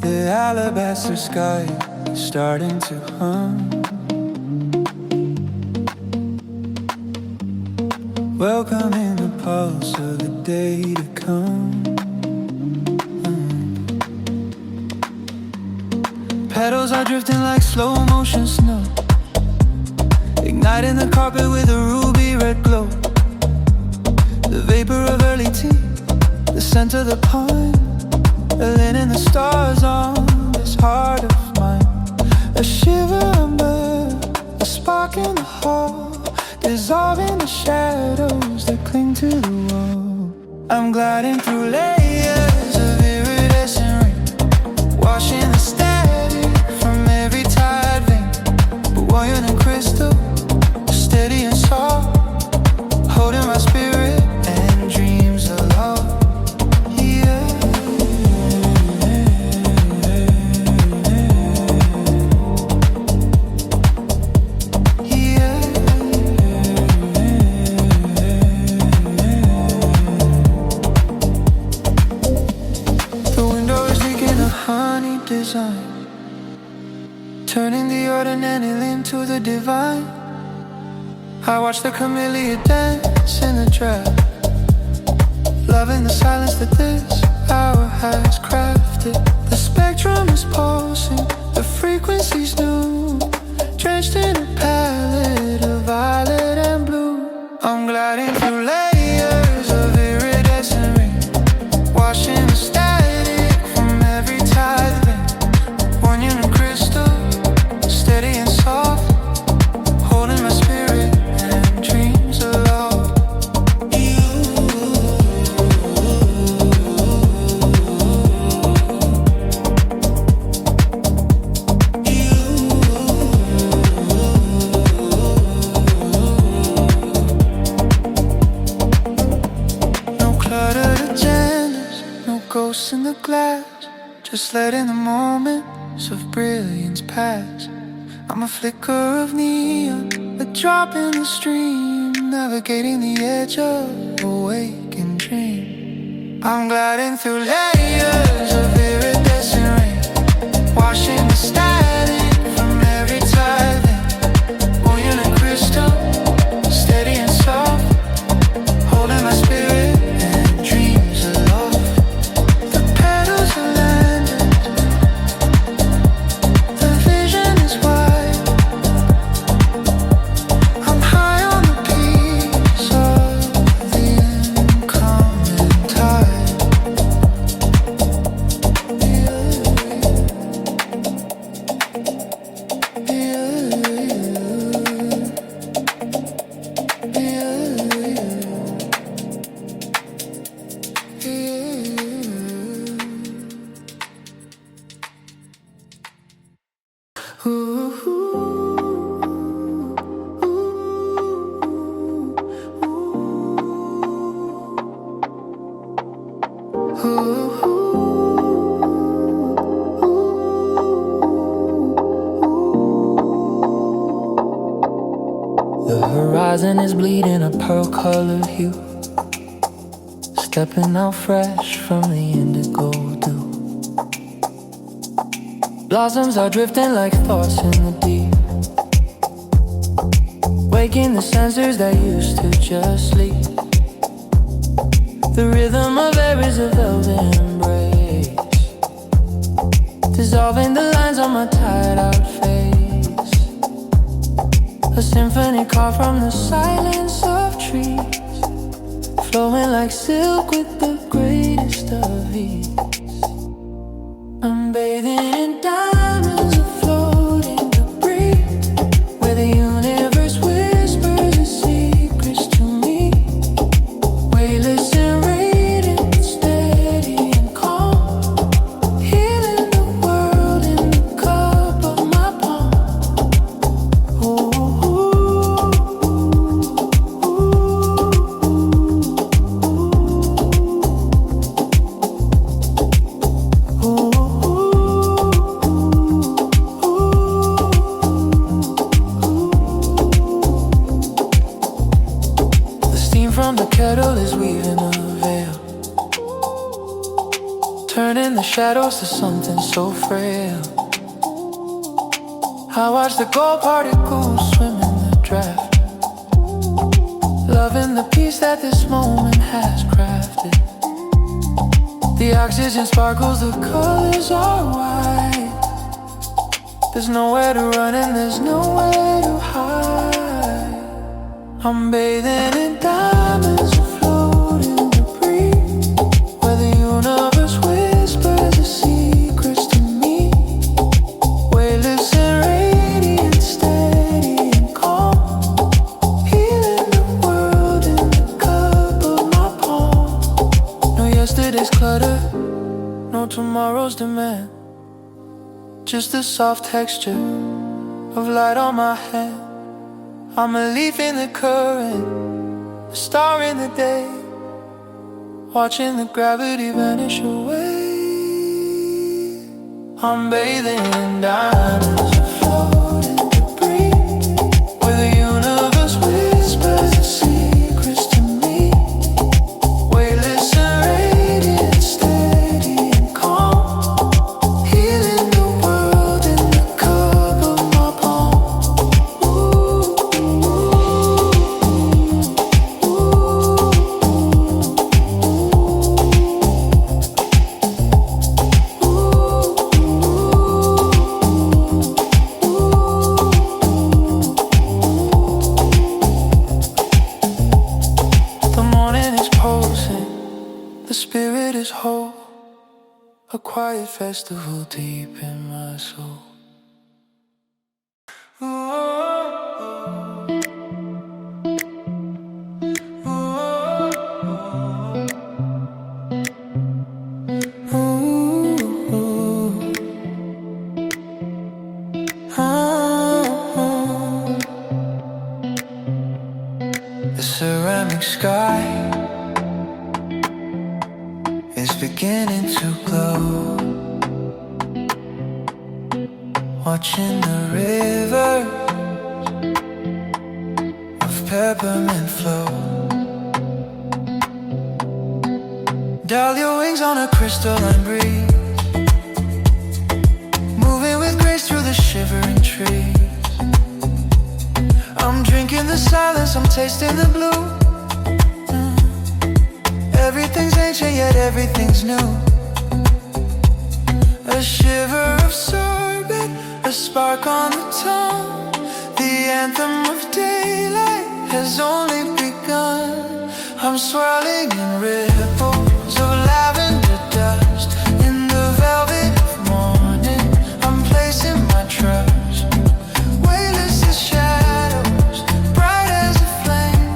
The alabaster sky is starting to hum. Welcoming the pulse of the day to come. Petals are drifting like slow motion snow, igniting the carpet with a ruby red glow. The vapor of early tea, the scent of the pine, laying the stars on this heart of mine. A shiver under, a spark in the hall, dissolving the shadows that cling to the wall. I'm gliding through layers of iridescent rain, washing the static from every tide vein. But buoyant and crystal, steady and soft, holding my spirit and dreams aloft. Design, turning the ordinary into the divine. I watch the camellia dance in the trap, loving the silence that this hour has crafted. The spectrum is pulsing, the frequency's new, drenched in a palette of violet and blue. I'm gliding through layers of iridescent rain, washing the static from every tide vein. Steady and soft, holding my spirit and dreams aloft. No cluttered agendas, no ghosts in the glass, just letting the moments of brilliance pass. I'm a flicker of neon, a drop in the stream, navigating the edge of a waking dream. I'm gliding through layers of iridescent rain, washing the static from every tide vein. Buoyant and crystal, steady and soft, holding my spirit and dreams aloft. The petals are landed, the vision is wide. The horizon is bleeding a pearl colored hue, stepping out fresh from the indigo dew. Blossoms are drifting like thoughts in the deep, waking the sensors that used to just sleep. The rhythm of air is a velvet embrace, dissolving the lines on my tired out face. A symphony carved from the silence of trees, flowing like silk with the greatest of ease. I'm bathing in diamonds of floating debris, where the universe whispers its secrets to me. Weightless and radiant, steady and calm, healing the world in the cup of my palm. Ooh. the kettle is weaving a veil, turning the shadows to something so frail. I watch the gold particles swim in the draft, loving the peace that this moment has crafted. The oxygen sparkles, the colors are white. There's nowhere to run and there's nowhere to hide. I'm bathing in diamonds, afloat in debris, where the universe whispers its secrets to me. Weightless and radiant, steady and calm, healing the world in the cup of my palm. No yesterday's clutter, no tomorrow's demand, just the soft texture of light on my hand. I'm a leaf in the current, a star in the day, watching the gravity vanish away. I'm bathing in diamonds, afloat in debris, where the universe whispers its secrets to me. Weightless and radiant, steady and calm, healing the world in the cup of my palm. The morning is pulsing, the spirit is whole, a quiet festival deep in my soul. The ceramic sky is beginning to glow, watching the river of peppermint flow. Dial your wings on a crystalline breeze, moving with grace through the shivering trees. I'm drinking the silence, I'm tasting the blue. Everything's ancient yet everything's new. A shiver of sorbet, a spark on the tongue. The anthem of daylight has only begun. I'm swirling in ripples of lavender dust. In the velvet of morning, I'm placing my trust. Weightless as shadows, bright as a flame,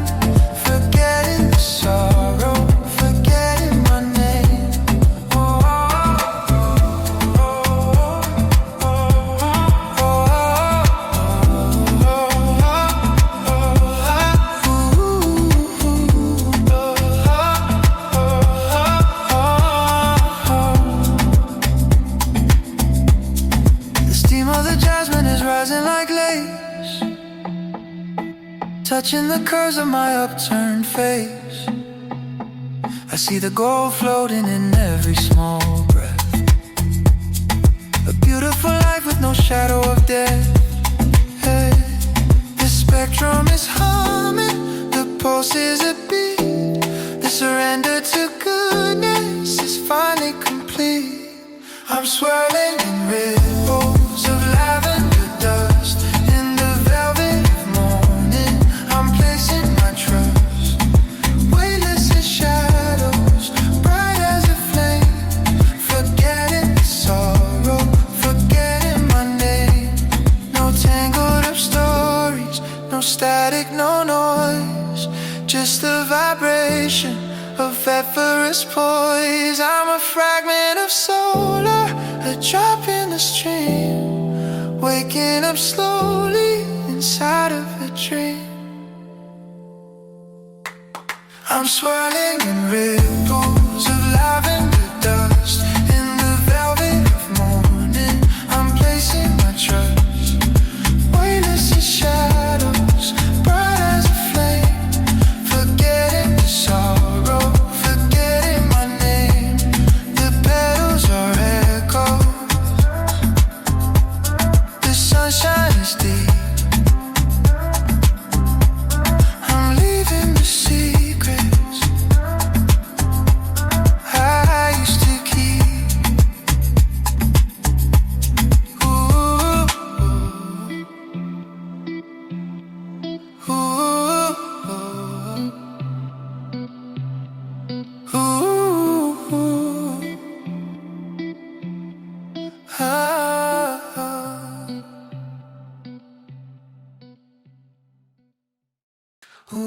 forgetting the sorrow, forgetting my name. The steam of the jasmine is rising like lace, touching the curves of my upturned face. I see the gold floating in every small breath, a beautiful life with no shadow of death. Hey, the spectrum is humming, the pulse is a beat. The surrender to goodness is finally complete. I'm swirling in ripples of lavender dust. In the velvet of morning, I'm placing my trust. Weightless as shadows, bright as a flame, forgetting the sorrow, forgetting my name. No tangled up stories, no static, no noise, just the vibration of effortless poise. I'm a fragment of solar, a drop in the stream, waking up slowly inside of a dream. I'm swirling in ripples of lavender dust. In the velvet of morning, I'm placing my trust. Weightless as shadows, bright as a flame, forgetting the The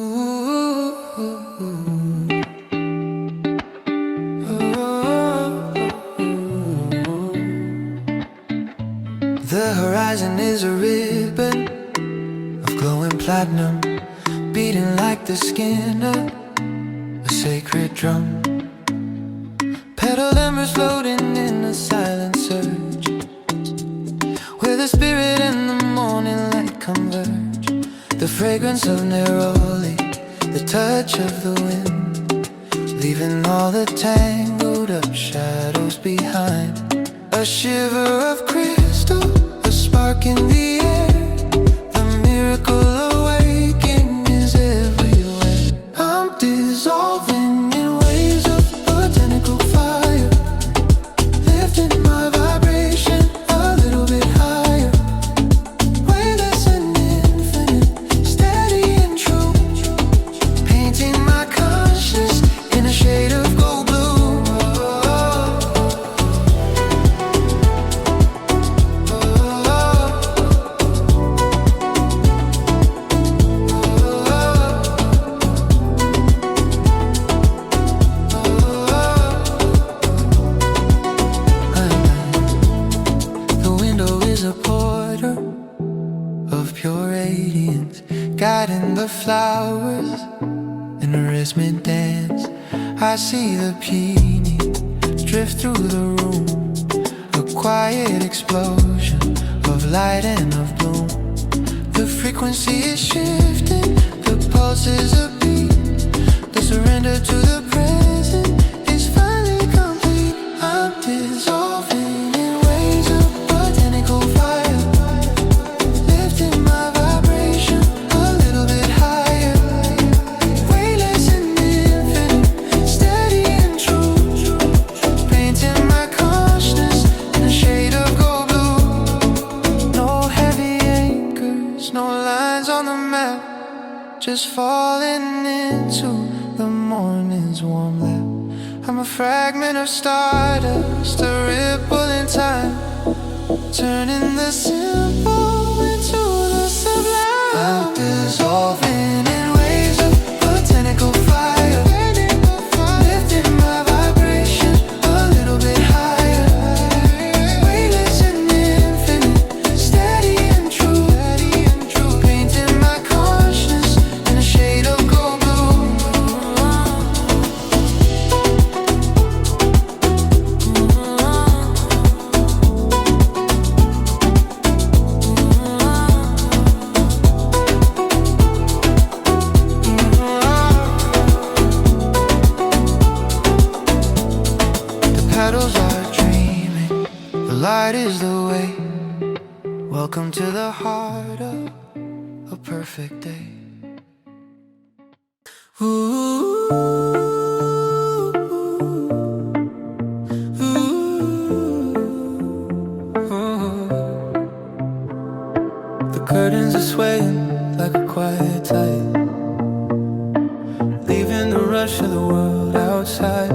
horizon is a ribbon of glowing platinum, beating like the skin of a sacred drum. Petal embers floating in a silent surge, where the spirit and the morning light converge. The fragrance of neroli, the touch of the wind, leaving all the tangled up shadows behind. A shiver of crystal, a spark in the air, the miracle awakening is everywhere. I'm dissolving in waves of botanical fire, lifting my vibration a little bit higher, weightless and infinite, steady and true, painting my conscience in a shade of gold blue. Guiding the flowers in a rhythmic dance. I see the peony drift through the room, a quiet explosion of light and of bloom. The frequency is shifting, the pulse is a beat. The surrender to the present is finally complete. I'm dissolving in waves of botanical fire, lifting my vibration a little bit higher, weightless and infinite, steady and true, painting my consciousness in a shade of gold blue. No heavy anchors, no lines on the map, just falling into the morning's warm lap. I'm a fragment of stardust, a ripple in time, turning the simple into the sublime. I'm dissolving in waves of botanical fire, lifting my vibration a little bit higher, weightless and infinite, steady and true, painting my conscience in a shade of gold blue. The petals are dreaming, the light is the way. Welcome to the heart of a perfect day. Ooh, the curtains are swaying like a quiet tide, leaving the rush of the world outside.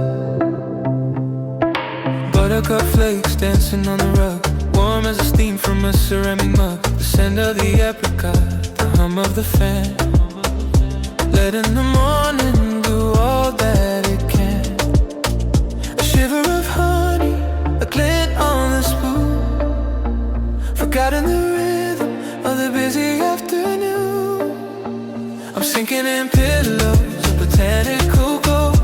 Buttercup flakes dancing on the rug, warm as a steam from a ceramic mug. The scent of the apricot, the hum of the fan, letting the morning do all that it can. A shiver of honey, a glint on the spoon, forgotten the rhythm of the busy afternoon. I'm sinking in pillows of botanical gold,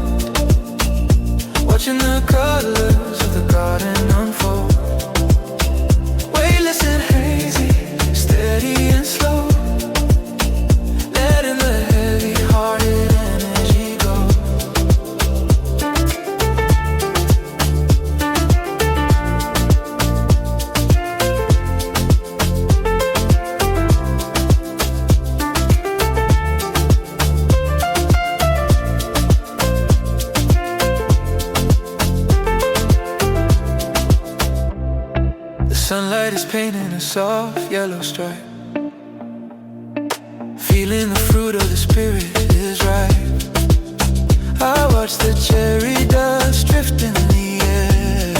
watching the colors of the garden unfold. Weightless and hazy, steady and slow, letting the heavy-hearted energy go. Sunlight is painting a soft yellow stripe, feeling the fruit of the spirit is ripe. I watch the cherry dust drift in the air,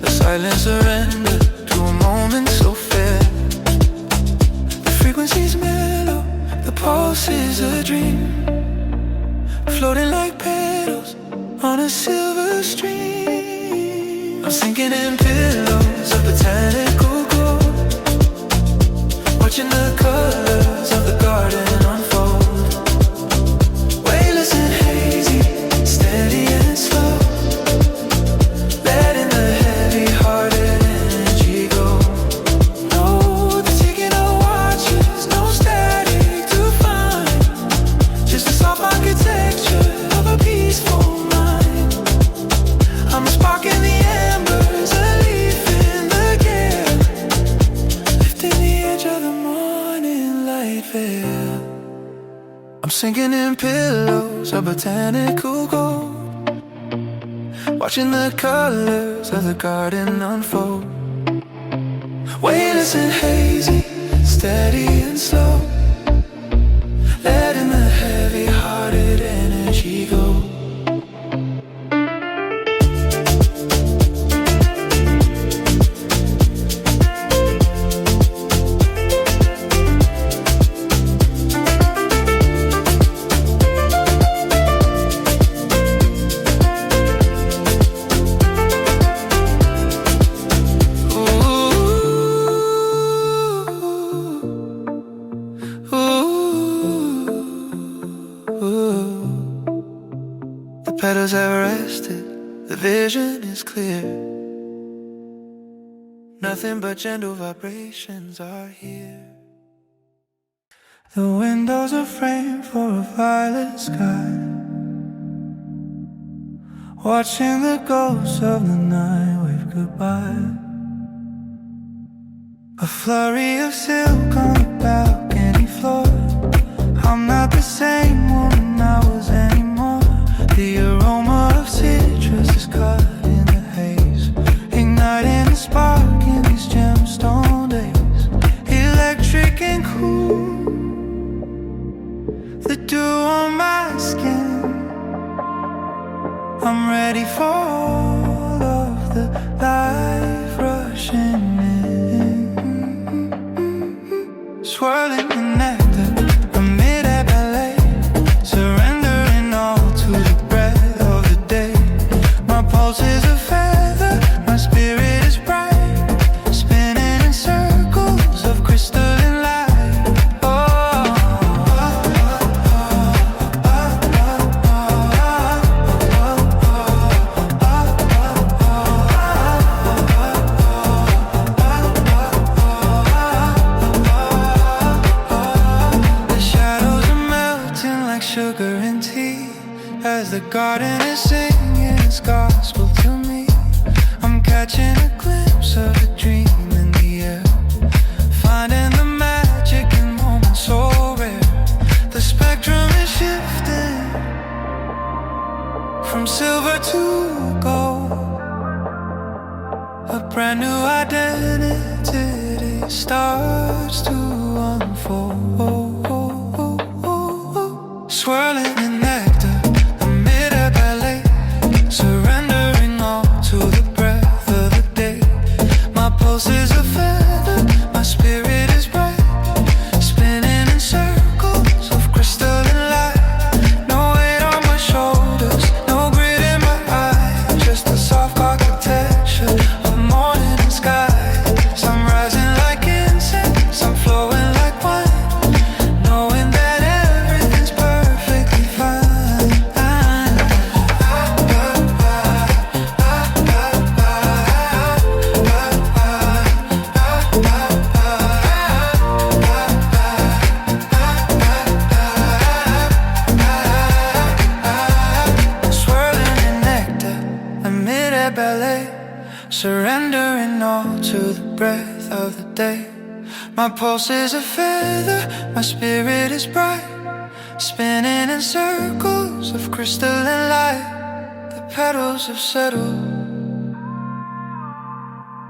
a silent surrender to a moment so fair. The frequency's mellow, the pulse house is a dream, floating like petals on a silver stream. I'm sinking in pillows of botanical glow, watching the colors of the garden unfold. Weightless and hazy, steady and slow, letting the heavy-hearted energy go. No, the ticking of watches, no static to find, just the soft architecture of a peaceful mind. I'm a spark in the embers, a leaf in the gale, lifting the edge of the morning light veil. I'm sinking in pillows of botanical gold, watching the colors of the garden unfold. Weightless and hazy, steady and slow, letting the heavy-hearted energy go. Petals have rested, the vision is clear. Nothing but gentle vibrations are here. The windows are framed for a violet sky, watching the ghosts of the night wave goodbye. A flurry of silk on the balcony floor. I'm not the same woman I was anymore. The aroma of citrus is caught in the haze, igniting a spark in these gemstone days. Electric and cool, the dew on my skin. I'm ready for all of the life rushing in, swirling in nectar amid a ballet, surrendering all to the breath of the day. My pulse is a feather, my spirit is bright, spinning in circles of crystalline light. Oh, the shadows are melting like sugar and tea, as the garden is singing its gospel to me. I'm catching a glimpse of a dream in the air, finding the magic in moments so rare. The spectrum is shifting from silver to gold, a brand new identity starts to unfold. Swirling in nectar amid a ballet, surrendering all to the breath of the day. My pulse is a feather, my spirit is bright, spinning in circles of crystalline light. No weight on my shoulders, no grit in my eyes, just a soft architecture of morning and sky. I'm rising like incense, I'm flowing like wine, knowing that everything's perfectly fine. Swirling in nectar amid a ballet, surrendering all to the breath of the day. My pulse is a feather, my spirit is bright, spinning in circles of crystalline light. The petals have settled,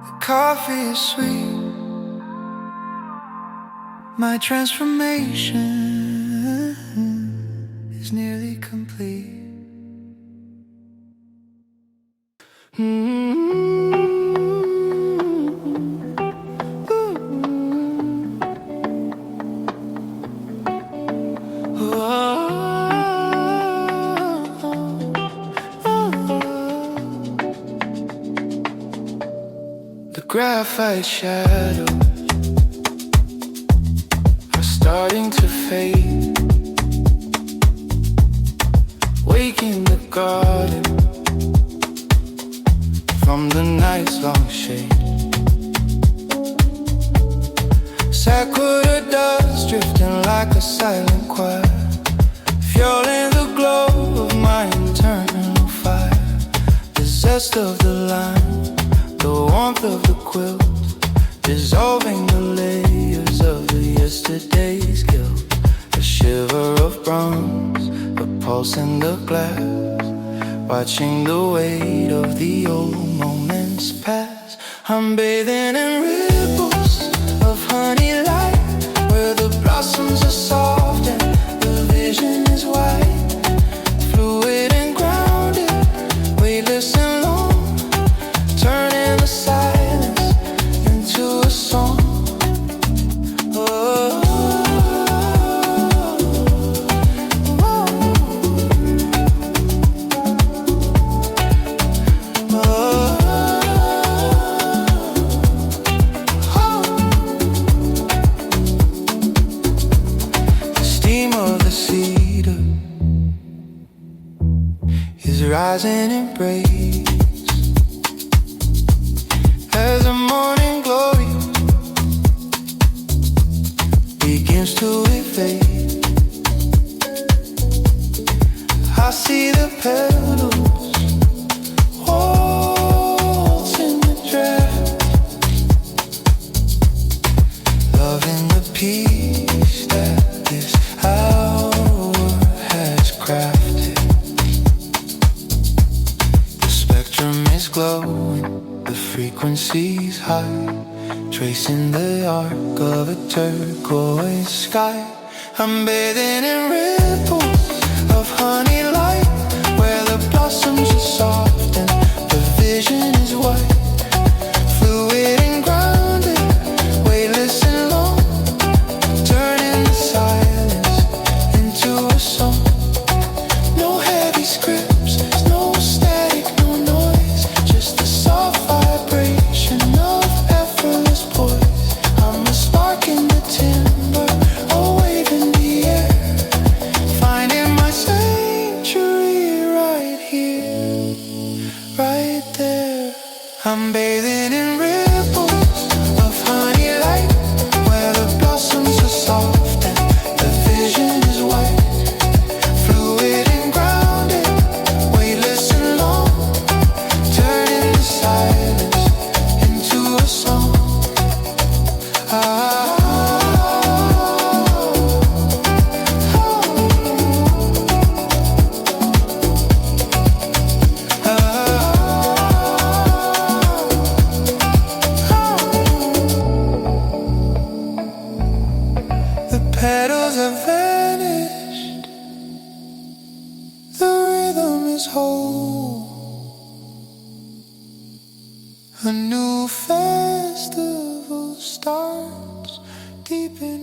the coffee is sweet. My transformation is nearly complete. Graphite shadows are starting to fade. Wake in the garden from the night's long shade. Sakura dust drifting like a silent choir, fueling the glow of my internal fire. The zest of the lime, the warmth of the quilt, dissolving the layers of the yesterday's guilt. A shiver of bronze, a pulse in the glass, watching the weight of the old moments pass. I'm bathing in ripples of honey light, where the blossoms are soft and the vision is white. Fluid and grounded, weightless and long, turning the silence into a song. Oh, rising in praise as the morning glory begins to evade. I see the petals waltz in the draft, loving the peace that this hour has crafted. Is glowing, the frequency's high, tracing the arc of a turquoise sky. I'm bathing in ripples of honey light, where the blossoms are soft and the vision is white. Fluid and grounded, weightless and long, turning the silence into a song. No heavy scripts, no static, no noise, just a soft vibration of effortless poise. I'm a spark in the timber, a wave in the air, finding my sanctuary right here, right there. I'm bathing in ripples of honey light, where the blossoms are soft and the vision is white. Fluid and grounded, weightless and long, turning the silence into a song. The petals have vanished, the rhythm is whole. A new festival starts deep in